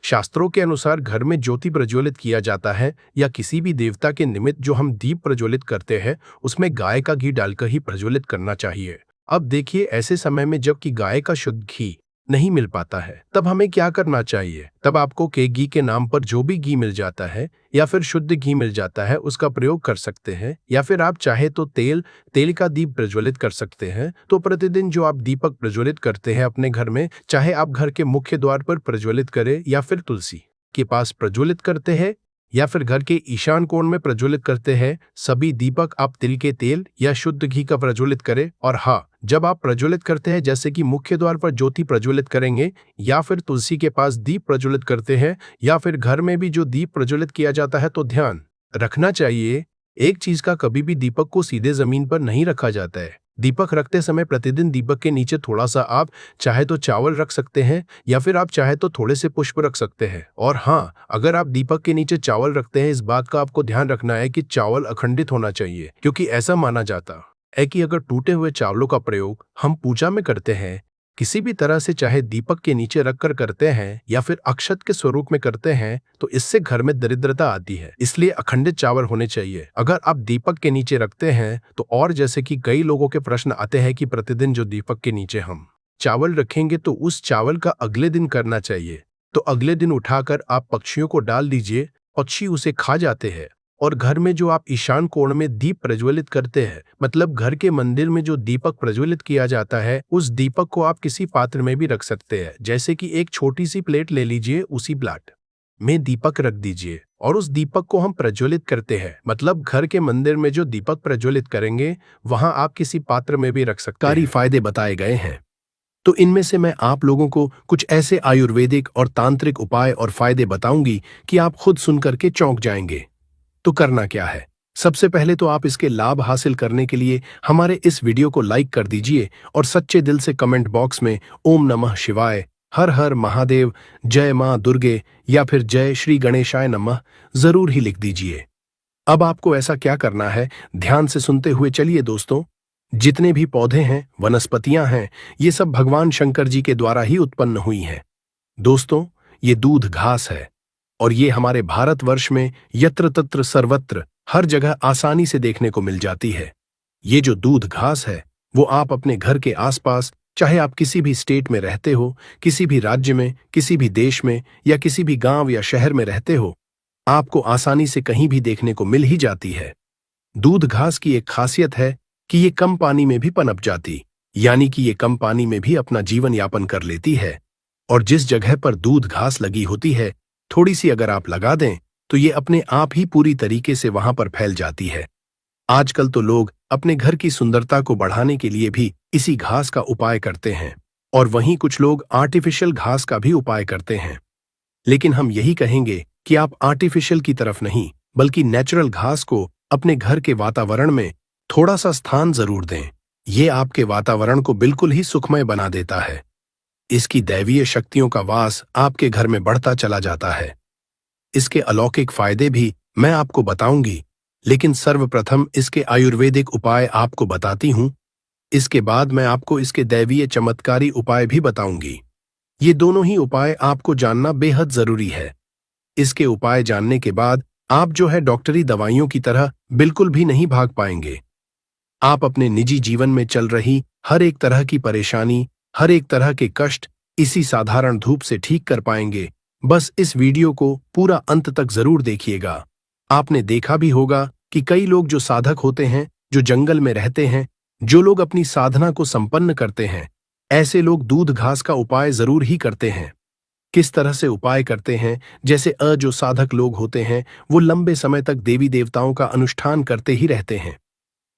शास्त्रों के अनुसार घर में ज्योति प्रज्वलित किया जाता है या किसी भी देवता के निमित्त जो हम दीप प्रज्वलित करते हैं उसमें गाय का घी डालकर ही प्रज्वलित करना चाहिए। अब देखिए, ऐसे समय में जबकि गाय का शुद्ध घी नहीं मिल पाता है, तब हमें क्या करना चाहिए? तब आपको के घी के नाम पर जो भी घी मिल जाता है या फिर शुद्ध घी मिल जाता है उसका प्रयोग कर सकते हैं, या फिर आप चाहे तो तेल का दीप प्रज्वलित कर सकते हैं। तो प्रतिदिन जो आप दीपक प्रज्वलित करते हैं अपने घर में, चाहे आप घर के मुख्य द्वार पर प्रज्वलित करें या फिर तुलसी के पास प्रज्वलित करते हैं या फिर घर के ईशान कोण में प्रज्वलित करते हैं, सभी दीपक आप तिल के तेल या शुद्ध घी का प्रज्वलित करें। और हाँ, जब आप प्रज्वलित करते हैं, जैसे कि मुख्य द्वार पर ज्योति प्रज्वलित करेंगे या फिर तुलसी के पास दीप प्रज्वलित करते हैं या फिर घर में भी जो दीप प्रज्वलित किया जाता है, तो ध्यान रखना चाहिए एक चीज का, कभी भी दीपक को सीधे जमीन पर नहीं रखा जाता है। दीपक रखते समय प्रतिदिन दीपक के नीचे थोड़ा सा आप चाहे तो चावल रख सकते हैं या फिर आप चाहे तो थोड़े से पुष्प रख सकते हैं। और हाँ, अगर आप दीपक के नीचे चावल रखते हैं, इस बात का आपको ध्यान रखना है कि चावल अखंडित होना चाहिए, क्योंकि ऐसा माना जाता है कि अगर टूटे हुए चावलों का प्रयोग हम पूजा में करते हैं, किसी भी तरह से, चाहे दीपक के नीचे रखकर करते हैं या फिर अक्षत के स्वरूप में करते हैं, तो इससे घर में दरिद्रता आती है। इसलिए अखंडित चावल होने चाहिए अगर आप दीपक के नीचे रखते हैं तो। और जैसे कि कई लोगों के प्रश्न आते हैं कि प्रतिदिन जो दीपक के नीचे हम चावल रखेंगे तो उस चावल का अगले दिन करना चाहिए। तो अगले दिन उठाकर आप पक्षियों को डाल दीजिए, पक्षी उसे खा जाते हैं। और घर में जो आप ईशान कोण में दीप प्रज्वलित करते हैं, मतलब घर के मंदिर में जो दीपक प्रज्वलित किया जाता है, उस दीपक को आप किसी पात्र में भी रख सकते हैं। जैसे कि एक छोटी सी प्लेट ले लीजिए, उसी प्लेट में दीपक रख दीजिए और उस दीपक को हम प्रज्वलित करते हैं। मतलब घर के मंदिर में जो दीपक प्रज्वलित करेंगे वहां आप किसी पात्र में भी रख सकते हैं। फायदे बताए गए हैं, तो इनमें से मैं आप लोगों को कुछ ऐसे आयुर्वेदिक और तांत्रिक उपाय और फायदे बताऊंगी कि आप खुद सुनकर के चौंक जाएंगे। तो करना क्या है? सबसे पहले तो आप इसके लाभ हासिल करने के लिए हमारे इस वीडियो को लाइक कर दीजिए और सच्चे दिल से कमेंट बॉक्स में ओम नमः शिवाय, हर हर महादेव, जय मां दुर्गे या फिर जय श्री गणेशाय नमः जरूर ही लिख दीजिए। अब आपको ऐसा क्या करना है, ध्यान से सुनते हुए चलिए दोस्तों। जितने भी पौधे हैं, वनस्पतियां हैं, ये सब भगवान शंकर जी के द्वारा ही उत्पन्न हुई हैं। दोस्तों, ये दूध घास है और ये हमारे भारतवर्ष में यत्र तत्र सर्वत्र हर जगह आसानी से देखने को मिल जाती है। ये जो दूध घास है वो आप अपने घर के आसपास, चाहे आप किसी भी स्टेट में रहते हो, किसी भी राज्य में, किसी भी देश में या किसी भी गांव या शहर में रहते हो, आपको आसानी से कहीं भी देखने को मिल ही जाती है। दूध घास की एक खासियत है कि ये कम पानी में भी पनप जाती, यानी कि ये कम पानी में भी अपना जीवन यापन कर लेती है। और जिस जगह पर दूध घास लगी होती है, थोड़ी सी अगर आप लगा दें तो ये अपने आप ही पूरी तरीके से वहां पर फैल जाती है। आजकल तो लोग अपने घर की सुंदरता को बढ़ाने के लिए भी इसी घास का उपाय करते हैं और वहीं कुछ लोग आर्टिफिशियल घास का भी उपाय करते हैं। लेकिन हम यही कहेंगे कि आप आर्टिफिशियल की तरफ नहीं, बल्कि नेचुरल घास को अपने घर के वातावरण में थोड़ा सा स्थान जरूर दें। ये आपके वातावरण को बिल्कुल ही सुखमय बना देता है। इसकी दैवीय शक्तियों का वास आपके घर में बढ़ता चला जाता है। इसके अलौकिक फायदे भी मैं आपको बताऊंगी, लेकिन सर्वप्रथम इसके आयुर्वेदिक उपाय आपको बताती हूं। इसके बाद मैं आपको इसके दैवीय चमत्कारी उपाय भी बताऊंगी। ये दोनों ही उपाय आपको जानना बेहद जरूरी है। इसके उपाय जानने के बाद आप जो है डॉक्टरी दवाइयों की तरह बिल्कुल भी नहीं भाग पाएंगे। आप अपने निजी जीवन में चल रही हर एक तरह की परेशानी, हर एक तरह के कष्ट इसी साधारण धूप से ठीक कर पाएंगे। बस इस वीडियो को पूरा अंत तक जरूर देखिएगा। आपने देखा भी होगा कि कई लोग जो साधक होते हैं, जो जंगल में रहते हैं, जो लोग अपनी साधना को संपन्न करते हैं, ऐसे लोग दूध घास का उपाय जरूर ही करते हैं। किस तरह से उपाय करते हैं? जैसे जो साधक लोग होते हैं वो लंबे समय तक देवी देवताओं का अनुष्ठान करते ही रहते हैं,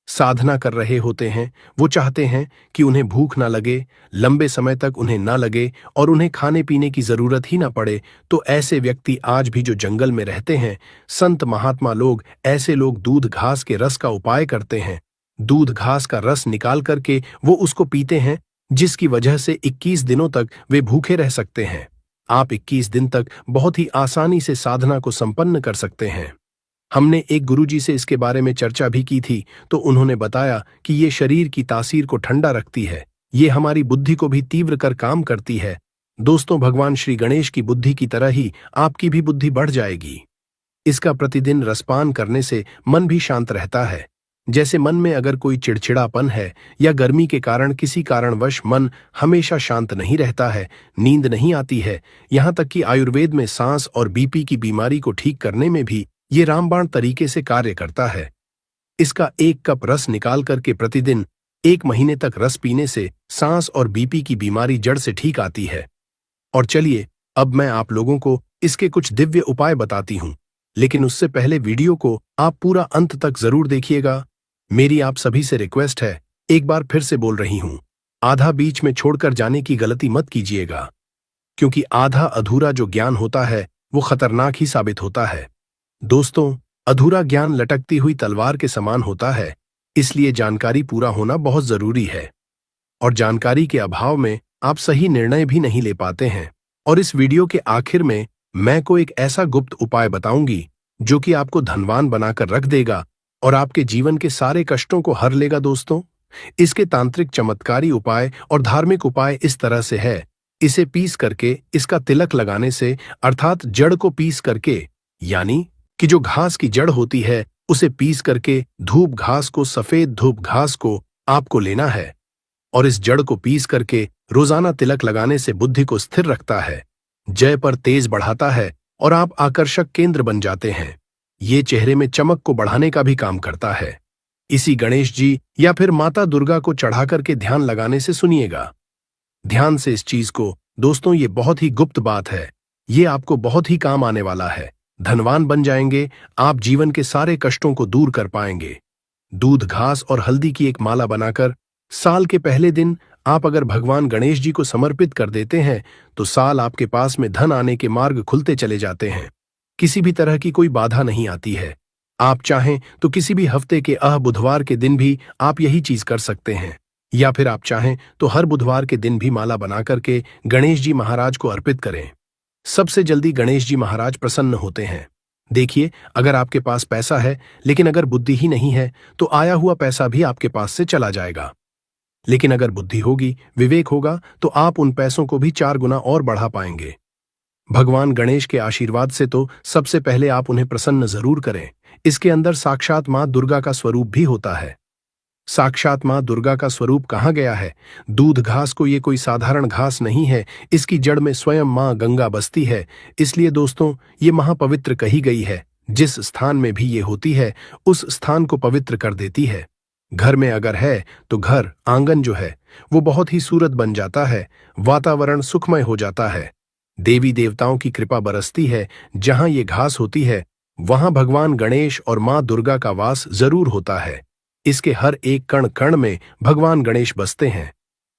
साधना कर रहे होते हैं। वो चाहते हैं कि उन्हें भूख ना लगे, लंबे समय तक उन्हें ना लगे और उन्हें खाने पीने की जरूरत ही ना पड़े। तो ऐसे व्यक्ति आज भी जो जंगल में रहते हैं, संत महात्मा लोग, ऐसे लोग दूध घास के रस का उपाय करते हैं। दूध घास का रस निकाल करके वो उसको पीते हैं, जिसकी वजह से 21 दिनों तक वे भूखे रह सकते हैं। आप 21 दिन तक बहुत ही आसानी से साधना को संपन्न कर सकते हैं। हमने एक गुरुजी से इसके बारे में चर्चा भी की थी, तो उन्होंने बताया कि ये शरीर की तासीर को ठंडा रखती है, ये हमारी बुद्धि को भी तीव्र कर काम करती है। दोस्तों, भगवान श्री गणेश की बुद्धि की तरह ही आपकी भी बुद्धि बढ़ जाएगी। इसका प्रतिदिन रसपान करने से मन भी शांत रहता है। जैसे मन में अगर कोई चिड़चिड़ापन है या गर्मी के कारण किसी कारणवश मन हमेशा शांत नहीं रहता है, नींद नहीं आती है, यहाँ तक कि आयुर्वेद में सांस और बीपी की बीमारी को ठीक करने में भी ये रामबाण तरीके से कार्य करता है। इसका 1 कप रस निकाल करके प्रतिदिन 1 महीने तक रस पीने से सांस और बीपी की बीमारी जड़ से ठीक आती है। और चलिए अब मैं आप लोगों को इसके कुछ दिव्य उपाय बताती हूँ, लेकिन उससे पहले वीडियो को आप पूरा अंत तक जरूर देखिएगा। मेरी आप सभी से रिक्वेस्ट है, एक बार फिर से बोल रही हूँ, आधा बीच में छोड़कर जाने की गलती मत कीजिएगा, क्योंकि आधा अधूरा जो ज्ञान होता है वो खतरनाक ही साबित होता है। दोस्तों, अधूरा ज्ञान लटकती हुई तलवार के समान होता है, इसलिए जानकारी पूरा होना बहुत जरूरी है। और जानकारी के अभाव में आप सही निर्णय भी नहीं ले पाते हैं। और इस वीडियो के आखिर में मैं को एक ऐसा गुप्त उपाय बताऊंगी जो कि आपको धनवान बनाकर रख देगा और आपके जीवन के सारे कष्टों को हर लेगा। दोस्तों, इसके तांत्रिक चमत्कारी उपाय और धार्मिक उपाय इस तरह से है। इसे पीस करके इसका तिलक लगाने से, अर्थात जड़ को पीस करके, यानी कि जो घास की जड़ होती है उसे पीस करके धूप घास को, सफेद धूप घास को आपको लेना है। और इस जड़ को पीस करके रोजाना तिलक लगाने से बुद्धि को स्थिर रखता है, जय पर तेज बढ़ाता है और आप आकर्षक केंद्र बन जाते हैं। ये चेहरे में चमक को बढ़ाने का भी काम करता है। इसी गणेश जी या फिर माता दुर्गा को चढ़ा करके ध्यान लगाने से सुनिएगा ध्यान से इस चीज को। दोस्तों, ये बहुत ही गुप्त बात है, ये आपको बहुत ही काम आने वाला है। धनवान बन जाएंगे, आप जीवन के सारे कष्टों को दूर कर पाएंगे। दूध, घास और हल्दी की एक माला बनाकर साल के पहले दिन आप अगर भगवान गणेश जी को समर्पित कर देते हैं तो साल आपके पास में धन आने के मार्ग खुलते चले जाते हैं। किसी भी तरह की कोई बाधा नहीं आती है। आप चाहें तो किसी भी हफ्ते के बुधवार के दिन भी आप यही चीज कर सकते हैं, या फिर आप चाहें तो हर बुधवार के दिन भी माला बना करके गणेश जी महाराज को अर्पित करें। सबसे जल्दी गणेश जी महाराज प्रसन्न होते हैं। देखिए, अगर आपके पास पैसा है लेकिन अगर बुद्धि ही नहीं है तो आया हुआ पैसा भी आपके पास से चला जाएगा। लेकिन अगर बुद्धि होगी, विवेक होगा, तो आप उन पैसों को भी 4 गुना और बढ़ा पाएंगे। भगवान गणेश के आशीर्वाद से तो सबसे पहले आप उन्हें प्रसन्न जरूर करें। इसके अंदर साक्षात मां दुर्गा का स्वरूप भी होता है। साक्षात मां दुर्गा का स्वरूप कहाँ गया है? दूध घास को ये कोई साधारण घास नहीं है, इसकी जड़ में स्वयं मां गंगा बसती है। इसलिए दोस्तों, ये महापवित्र कही गई है। जिस स्थान में भी ये होती है उस स्थान को पवित्र कर देती है। घर में अगर है तो घर, आंगन जो है वो बहुत ही सूरत बन जाता है, वातावरण सुखमय हो जाता है। देवी देवताओं की कृपा बरसती है। जहां ये घास होती है वहां भगवान गणेश और मां दुर्गा का वास जरूर होता है। इसके हर एक कण कण में भगवान गणेश बसते हैं।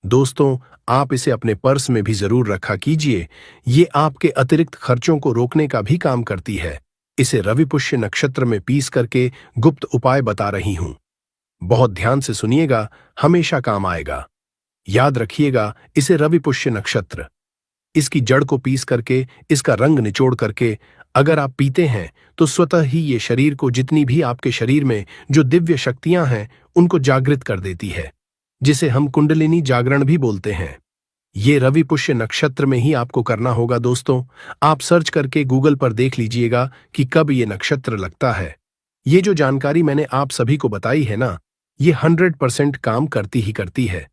दोस्तों, आप इसे अपने पर्स में भी जरूर रखा कीजिए। ये आपके अतिरिक्त खर्चों को रोकने का भी काम करती है। इसे रवि पुष्य नक्षत्र में पीस करके गुप्त उपाय बता रही हूं। बहुत ध्यान से सुनिएगा, हमेशा काम आएगा। याद रखिएगा, इसे रवि पुष्य नक्षत्र, इसकी जड़ को पीस करके, इसका रंग निचोड़ करके अगर आप पीते हैं तो स्वतः ही ये शरीर को, जितनी भी आपके शरीर में जो दिव्य शक्तियां हैं उनको जागृत कर देती है, जिसे हम कुंडलिनी जागरण भी बोलते हैं। ये रवि पुष्य नक्षत्र में ही आपको करना होगा। दोस्तों, आप सर्च करके गूगल पर देख लीजिएगा कि कब ये नक्षत्र लगता है। ये जो जानकारी मैंने आप सभी को बताई है ना, ये 100% काम करती ही करती है।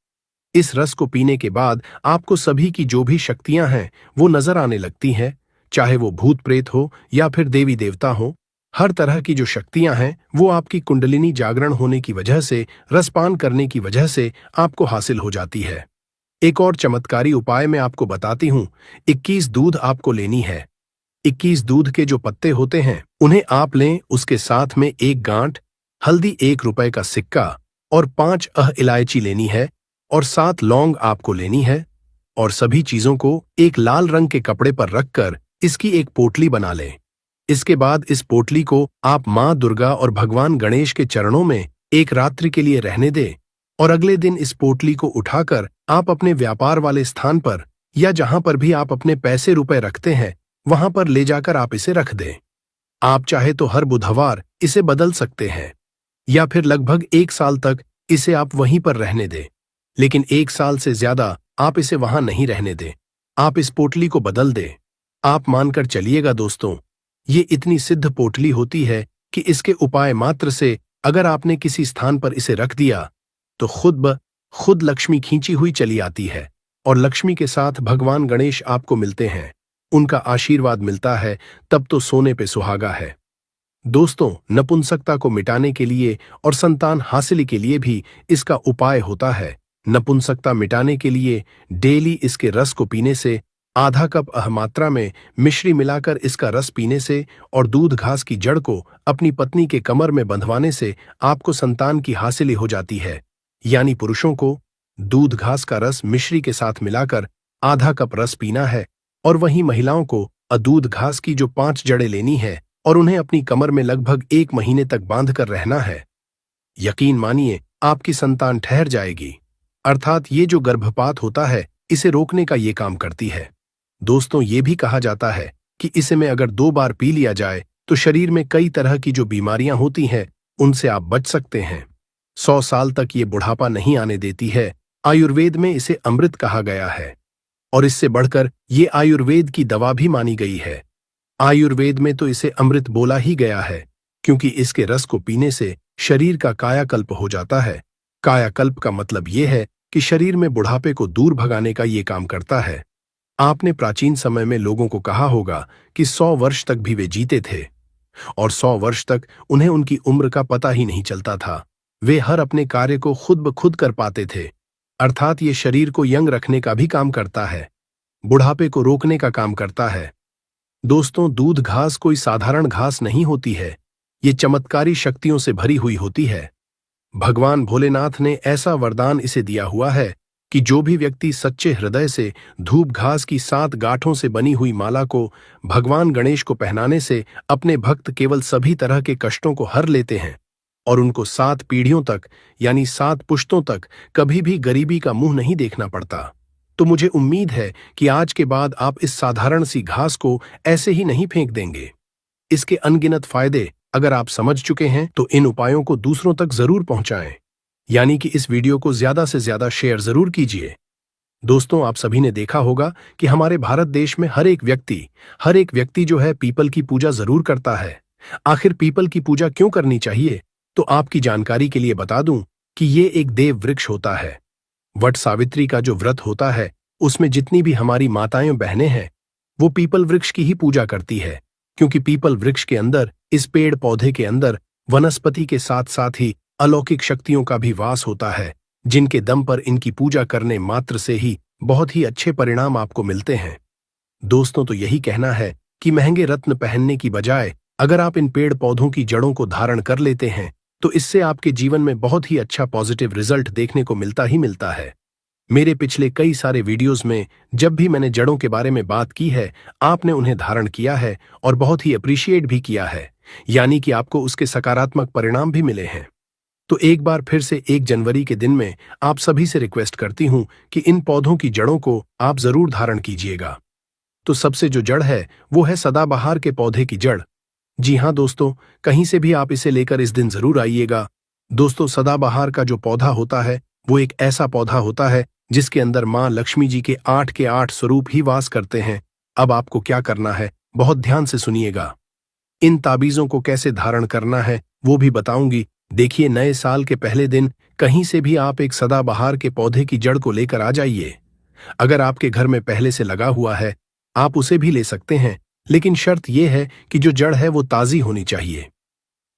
इस रस को पीने के बाद आपको सभी की जो भी शक्तियां हैं वो नजर आने लगती हैं, चाहे वो भूत प्रेत हो या फिर देवी देवता हो। हर तरह की जो शक्तियां हैं वो आपकी कुंडलिनी जागरण होने की वजह से, रसपान करने की वजह से आपको हासिल हो जाती है। एक और चमत्कारी उपाय मैं आपको बताती हूं। 21 दूध आपको लेनी है। 21 दूध के जो पत्ते होते हैं उन्हें आप लें। उसके साथ में 1 गांठ हल्दी, 1 रुपए का सिक्का और 5 इलायची लेनी है और 7 लौंग आपको लेनी है। और सभी चीजों को एक लाल रंग के कपड़े पर रखकर इसकी एक पोटली बना लें। इसके बाद इस पोटली को आप मां दुर्गा और भगवान गणेश के चरणों में एक रात्रि के लिए रहने दें और अगले दिन इस पोटली को उठाकर आप अपने व्यापार वाले स्थान पर या जहां पर भी आप अपने पैसे रुपए रखते हैं वहां पर ले जाकर आप इसे रख दें। आप चाहे तो हर बुधवार इसे बदल सकते हैं या फिर लगभग 1 साल तक इसे आप वहीं पर रहने दें, लेकिन 1 साल से ज्यादा आप इसे वहां नहीं रहने दें। आप इस पोटली को बदल दें। आप मानकर चलिएगा दोस्तों, ये इतनी सिद्ध पोटली होती है कि इसके उपाय मात्र से अगर आपने किसी स्थान पर इसे रख दिया तो खुद ब खुद लक्ष्मी खींची हुई चली आती है और लक्ष्मी के साथ भगवान गणेश आपको मिलते हैं। उनका आशीर्वाद मिलता है, तब तो सोने पे सुहागा है। दोस्तों, नपुंसकता को मिटाने के लिए और संतान हासिल के लिए भी इसका उपाय होता है। नपुंसकता मिटाने के लिए डेली इसके रस को पीने से, आधा कप अहमात्रा में मिश्री मिलाकर इसका रस पीने से और दूध घास की जड़ को अपनी पत्नी के कमर में बंधवाने से आपको संतान की हासिली हो जाती है। यानी पुरुषों को दूध घास का रस मिश्री के साथ मिलाकर आधा कप रस पीना है और वहीं महिलाओं को अदूध घास की जो 5 जड़ें लेनी है और उन्हें अपनी कमर में लगभग 1 महीने तक बांधकर रहना है। यकीन मानिए, आपकी संतान ठहर जाएगी। अर्थात ये जो गर्भपात होता है, इसे रोकने का ये काम करती है। दोस्तों, ये भी कहा जाता है कि इसे में अगर 2 बार पी लिया जाए तो शरीर में कई तरह की जो बीमारियां होती हैं उनसे आप बच सकते हैं। 100 साल तक ये बुढ़ापा नहीं आने देती है। आयुर्वेद में इसे अमृत कहा गया है और इससे बढ़कर ये आयुर्वेद की दवा भी मानी गई है। आयुर्वेद में तो इसे अमृत बोला ही गया है, क्योंकि इसके रस को पीने से शरीर का कायाकल्प हो जाता है। कायाकल्प का मतलब यह है कि शरीर में बुढ़ापे को दूर भगाने का ये काम करता है। आपने प्राचीन समय में लोगों को कहा होगा कि 100 वर्ष तक भी वे जीते थे और 100 वर्ष तक उन्हें उनकी उम्र का पता ही नहीं चलता था। वे हर अपने कार्य को खुद ब खुद कर पाते थे। अर्थात ये शरीर को यंग रखने का भी काम करता है, बुढ़ापे को रोकने का काम करता है। दोस्तों, दूध घास कोई साधारण घास नहीं होती है, ये चमत्कारी शक्तियों से भरी हुई होती है। भगवान भोलेनाथ ने ऐसा वरदान इसे दिया हुआ है कि जो भी व्यक्ति सच्चे हृदय से धूप घास की 7 गांठों से बनी हुई माला को भगवान गणेश को पहनाने से अपने भक्त केवल सभी तरह के कष्टों को हर लेते हैं और उनको 7 पीढ़ियों तक यानी 7 पुश्तों तक कभी भी गरीबी का मुंह नहीं देखना पड़ता। तो मुझे उम्मीद है कि आज के बाद आप इस साधारण सी घास को ऐसे ही नहीं फेंक देंगे। इसके अनगिनत फायदे अगर आप समझ चुके हैं तो इन उपायों को दूसरों तक जरूर पहुंचाएं, यानी कि इस वीडियो को ज्यादा से ज्यादा शेयर जरूर कीजिए। दोस्तों, आप सभी ने देखा होगा कि हमारे भारत देश में हर एक व्यक्ति जो है पीपल की पूजा जरूर करता है। आखिर पीपल की पूजा क्यों करनी चाहिए, तो आपकी जानकारी के लिए बता दूं कि ये एक देव वृक्ष होता है। वट सावित्री का जो व्रत होता है, उसमें जितनी भी हमारी माताएं बहनें हैं वो पीपल वृक्ष की ही पूजा करती है, क्योंकि पीपल वृक्ष के अंदर, इस पेड़ पौधे के अंदर वनस्पति के साथ साथ ही अलौकिक शक्तियों का भी वास होता है, जिनके दम पर इनकी पूजा करने मात्र से ही बहुत ही अच्छे परिणाम आपको मिलते हैं। दोस्तों, तो यही कहना है कि महंगे रत्न पहनने की बजाय अगर आप इन पेड़ पौधों की जड़ों को धारण कर लेते हैं तो इससे आपके जीवन में बहुत ही अच्छा पॉजिटिव रिजल्ट देखने को मिलता ही मिलता है। मेरे पिछले कई सारे वीडियोस में जब भी मैंने जड़ों के बारे में बात की है, आपने उन्हें धारण किया है और बहुत ही अप्रिशिएट भी किया है, यानी कि आपको उसके सकारात्मक परिणाम भी मिले हैं। तो एक बार फिर से 1 जनवरी के दिन में आप सभी से रिक्वेस्ट करती हूं कि इन पौधों की जड़ों को आप जरूर धारण कीजिएगा। तो सबसे जो जड़ है वो है सदाबहार के पौधे की जड़। जी हाँ दोस्तों, कहीं से भी आप इसे लेकर इस दिन जरूर आइएगा। दोस्तों, सदाबहार का जो पौधा होता है वो एक ऐसा पौधा होता है जिसके अंदर मां लक्ष्मी जी के 8 के 8 स्वरूप ही वास करते हैं। अब आपको क्या करना है, बहुत ध्यान से सुनिएगा। इन ताबीजों को कैसे धारण करना है वो भी बताऊंगी। देखिए, नए साल के पहले दिन कहीं से भी आप एक सदाबहार के पौधे की जड़ को लेकर आ जाइए। अगर आपके घर में पहले से लगा हुआ है आप उसे भी ले सकते हैं, लेकिन शर्त यह है कि जो जड़ है वो ताजी होनी चाहिए।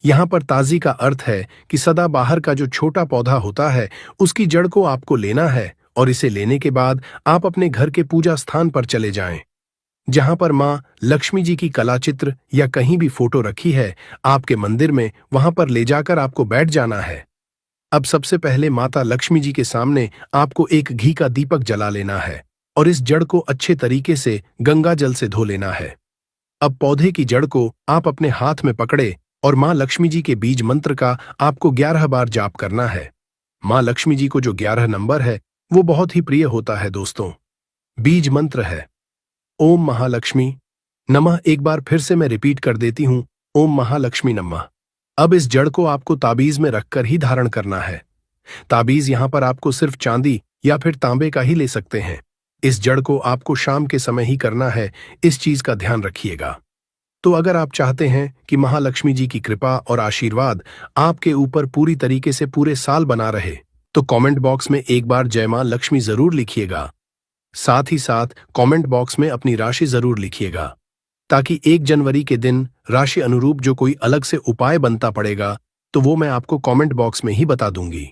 यहां पर ताजी का अर्थ है कि सदाबहार का जो छोटा पौधा होता है उसकी जड़ को आपको लेना है और इसे लेने के बाद आप अपने घर के पूजा स्थान पर चले जाएं। जहां पर मां लक्ष्मी जी की कलाचित्र या कहीं भी फोटो रखी है आपके मंदिर में, वहां पर ले जाकर आपको बैठ जाना है। अब सबसे पहले माता लक्ष्मी जी के सामने आपको एक घी का दीपक जला लेना है और इस जड़ को अच्छे तरीके से गंगा जल से धो लेना है। अब पौधे की जड़ को आप अपने हाथ में पकड़े और मां लक्ष्मी जी के बीज मंत्र का आपको 11 बार जाप करना है। मां लक्ष्मी जी को जो 11 नंबर है वो बहुत ही प्रिय होता है दोस्तों। बीज मंत्र है ओम महालक्ष्मी नमः। एक बार फिर से मैं रिपीट कर देती हूं, ओम महालक्ष्मी नमः। अब इस जड़ को आपको ताबीज में रखकर ही धारण करना है। ताबीज यहां पर आपको सिर्फ चांदी या फिर तांबे का ही ले सकते हैं। इस जड़ को आपको शाम के समय ही करना है, इस चीज का ध्यान रखिएगा। तो अगर आप चाहते हैं कि महालक्ष्मी जी की कृपा और आशीर्वाद आपके ऊपर पूरी तरीके से पूरे साल बना रहे, तो कमेंट बॉक्स में एक बार जय मां लक्ष्मी जरूर लिखिएगा। साथ ही साथ कमेंट बॉक्स में अपनी राशि जरूर लिखिएगा, ताकि 1 जनवरी के दिन राशि अनुरूप जो कोई अलग से उपाय बनता पड़ेगा तो वो मैं आपको कमेंट बॉक्स में ही बता दूंगी।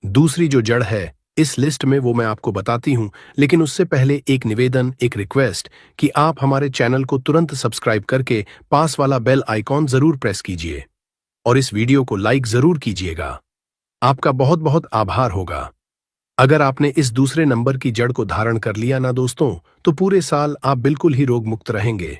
दूसरी जो जड़ है इस लिस्ट में वो मैं आपको बताती हूं, लेकिन उससे पहले एक निवेदन, एक रिक्वेस्ट कि आप हमारे चैनल को तुरंत सब्सक्राइब करके पास वाला बेल आइकॉन जरूर प्रेस कीजिए और इस वीडियो को लाइक जरूर कीजिएगा। आपका बहुत बहुत आभार होगा। अगर आपने इस दूसरे नंबर की जड़ को धारण कर लिया ना दोस्तों, तो पूरे साल आप बिल्कुल ही रोग मुक्त रहेंगे।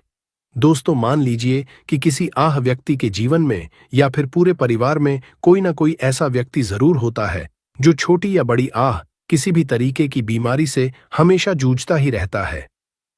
दोस्तों, मान लीजिए कि किसी आह व्यक्ति के जीवन में या फिर पूरे परिवार में कोई ना कोई ऐसा व्यक्ति जरूर होता है जो छोटी या बड़ी आह किसी भी तरीके की बीमारी से हमेशा जूझता ही रहता है।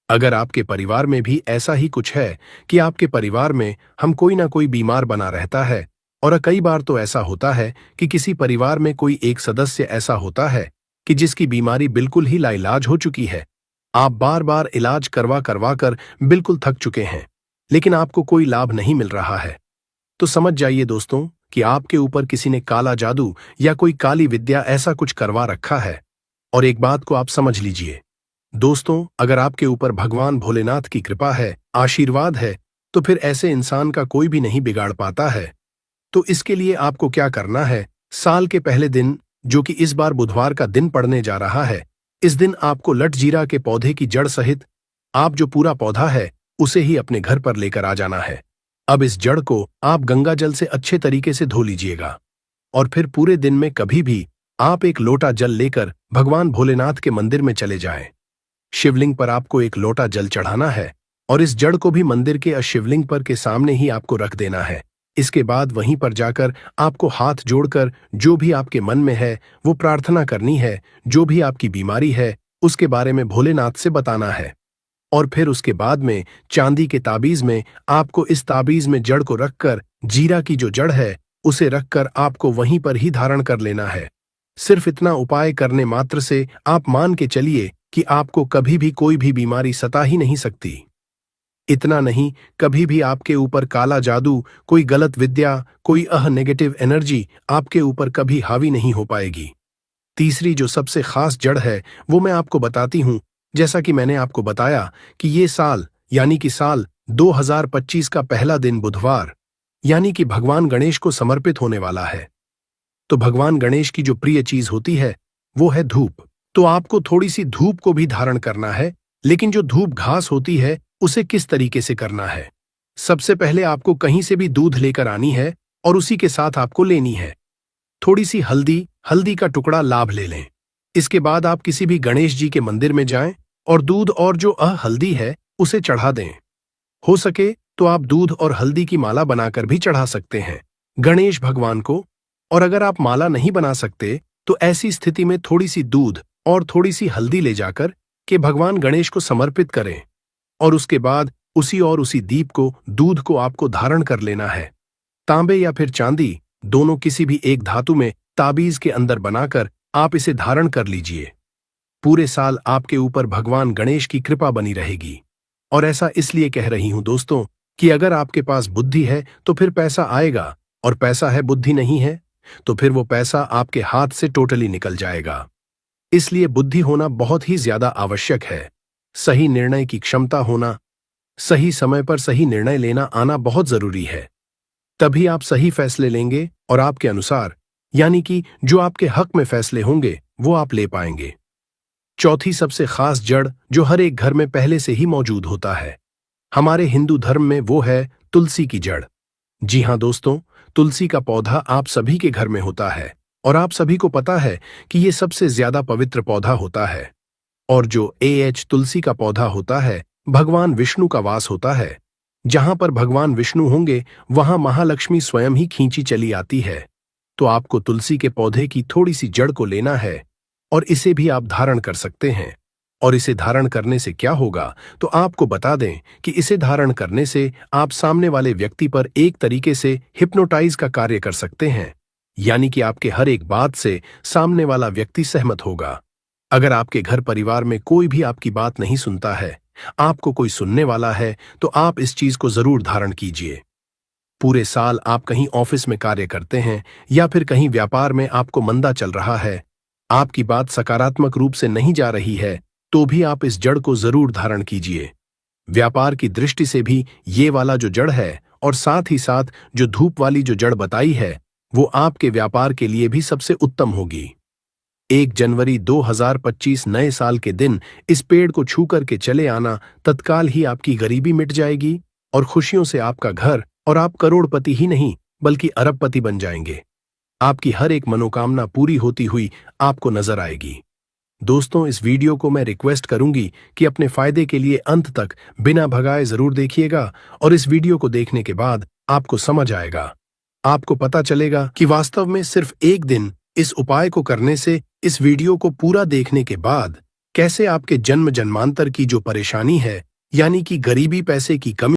अगर आपके परिवार में भी ऐसा ही कुछ है कि आपके परिवार में हम कोई ना कोई बीमार बना रहता है, और कई बार तो ऐसा होता है कि किसी परिवार में कोई एक सदस्य ऐसा होता है कि जिसकी बीमारी बिल्कुल ही लाइलाज हो चुकी है, आप बार बार इलाज करवा करवा कर बिल्कुल थक चुके हैं, लेकिन आपको कोई लाभ नहीं मिल रहा है, तो समझ जाइए दोस्तों कि आपके ऊपर किसी ने काला जादू या कोई काली विद्या ऐसा कुछ करवा रखा है। और एक बात को आप समझ लीजिए दोस्तों, अगर आपके ऊपर भगवान भोलेनाथ की कृपा है, आशीर्वाद है, तो फिर ऐसे इंसान का कोई भी नहीं बिगाड़ पाता है। तो इसके लिए आपको क्या करना है, साल के पहले दिन, जो कि इस बार बुधवार का दिन पड़ने जा रहा है, इस दिन आपको लटजीरा के पौधे की जड़ सहित आप जो पूरा पौधा है उसे ही अपने घर पर लेकर आ जाना है। अब इस जड़ को आप गंगा जल से अच्छे तरीके से धो लीजिएगा और फिर पूरे दिन में कभी भी आप एक लोटा जल लेकर भगवान भोलेनाथ के मंदिर में चले जाएं। शिवलिंग पर आपको एक लोटा जल चढ़ाना है और इस जड़ को भी मंदिर के शिवलिंग पर के सामने ही आपको रख देना है। इसके बाद वहीं पर जाकर आपको हाथ जोड़कर जो भी आपके मन में है वो प्रार्थना करनी है, जो भी आपकी बीमारी है उसके बारे में भोलेनाथ से बताना है। और फिर उसके बाद में चांदी के ताबीज में आपको इस ताबीज में जड़ को रखकर जीरा की जो जड़ है उसे रखकर आपको वहीं पर ही धारण कर लेना है। सिर्फ इतना उपाय करने मात्र से आप मान के चलिए कि आपको कभी भी कोई भी बीमारी सता ही नहीं सकती। इतना नहीं, कभी भी आपके ऊपर काला जादू, कोई गलत विद्या, कोई नेगेटिव एनर्जी आपके ऊपर कभी हावी नहीं हो पाएगी। तीसरी जो सबसे खास जड़ है वो मैं आपको बताती हूं। जैसा कि मैंने आपको बताया कि ये साल यानी कि साल 2025 का पहला दिन बुधवार यानी कि भगवान गणेश को समर्पित होने वाला है। तो भगवान गणेश की जो प्रिय चीज होती है वो है धूप। तो आपको थोड़ी सी धूप को भी धारण करना है, लेकिन जो धूप घास होती है उसे किस तरीके से करना है। सबसे पहले आपको कहीं से भी दूध लेकर आनी है और उसी के साथ आपको लेनी है थोड़ी सी हल्दी का टुकड़ा लाभ ले लें। इसके बाद आप किसी भी गणेश जी के मंदिर में जाएं और दूध और जो हल्दी है उसे चढ़ा दें। हो सके तो आप दूध और हल्दी की माला बनाकर भी चढ़ा सकते हैं गणेश भगवान को। और अगर आप माला नहीं बना सकते तो ऐसी स्थिति में थोड़ी सी दूध और थोड़ी सी हल्दी ले जाकर के भगवान गणेश को समर्पित करें और उसके बाद उसी दीप को, दूध को आपको धारण कर लेना है। तांबे या फिर चांदी, दोनों किसी भी एक धातु में ताबीज के अंदर बनाकर आप इसे धारण कर लीजिए। पूरे साल आपके ऊपर भगवान गणेश की कृपा बनी रहेगी। और ऐसा इसलिए कह रही हूं दोस्तों कि अगर आपके पास बुद्धि है तो फिर पैसा आएगा, और पैसा है, बुद्धि नहीं है तो फिर वो पैसा आपके हाथ से टोटली निकल जाएगा। इसलिए बुद्धि होना बहुत ही ज्यादा आवश्यक है। सही निर्णय की क्षमता होना, सही समय पर सही निर्णय लेना आना बहुत जरूरी है। तभी आप सही फैसले लेंगे और आपके अनुसार यानी कि जो आपके हक में फैसले होंगे वो आप ले पाएंगे। चौथी सबसे खास जड़ जो हर एक घर में पहले से ही मौजूद होता है हमारे हिंदू धर्म में, वो है तुलसी की जड़। जी हां दोस्तों, तुलसी का पौधा आप सभी के घर में होता है और आप सभी को पता है कि ये सबसे ज्यादा पवित्र पौधा होता है। और जो तुलसी का पौधा होता है, भगवान विष्णु का वास होता है। जहां पर भगवान विष्णु होंगे वहां महालक्ष्मी स्वयं ही खींची चली आती है। तो आपको तुलसी के पौधे की थोड़ी सी जड़ को लेना है और इसे भी आप धारण कर सकते हैं। और इसे धारण करने से क्या होगा तो आपको बता दें कि इसे धारण करने से आप सामने वाले व्यक्ति पर एक तरीके से हिप्नोटाइज का कार्य कर सकते हैं, यानी कि आपके हर एक बात से सामने वाला व्यक्ति सहमत होगा। अगर आपके घर परिवार में कोई भी आपकी बात नहीं सुनता है आपको कोई सुनने वाला है तो आप इस चीज को जरूर धारण कीजिए। पूरे साल आप कहीं ऑफिस में कार्य करते हैं या फिर कहीं व्यापार में आपको मंदा चल रहा है, आपकी बात सकारात्मक रूप से नहीं जा रही है, तो भी आप इस जड़ को जरूर धारण कीजिए। व्यापार की दृष्टि से भी ये वाला जो जड़ है और साथ ही साथ जो धूप वाली जो जड़ बताई है, वो आपके व्यापार के लिए भी सबसे उत्तम होगी। 1 जनवरी 2025 नए साल के दिन इस पेड़ को छू करके चले आना, तत्काल ही आपकी गरीबी मिट जाएगी और खुशियों से आपका घर और आप करोड़पति ही नहीं बल्कि अरबपति बन जाएंगे। आपकी हर एक मनोकामना पूरी होती हुई आपको नजर आएगी। दोस्तों, इस वीडियो को मैं रिक्वेस्ट करूंगी कि अपने फायदे के लिए अंत तक बिना भगाए जरूर देखिएगा और इस वीडियो को देखने के बाद आपको समझ आएगा, आपको पता चलेगा कि वास्तव में सिर्फ एक दिन इस उपाय को करने से, इस वीडियो को पूरा देखने के बाद कैसे आपके जन्म जन्मांतर की जो परेशानी है, यानी कि गरीबी, पैसे की कमी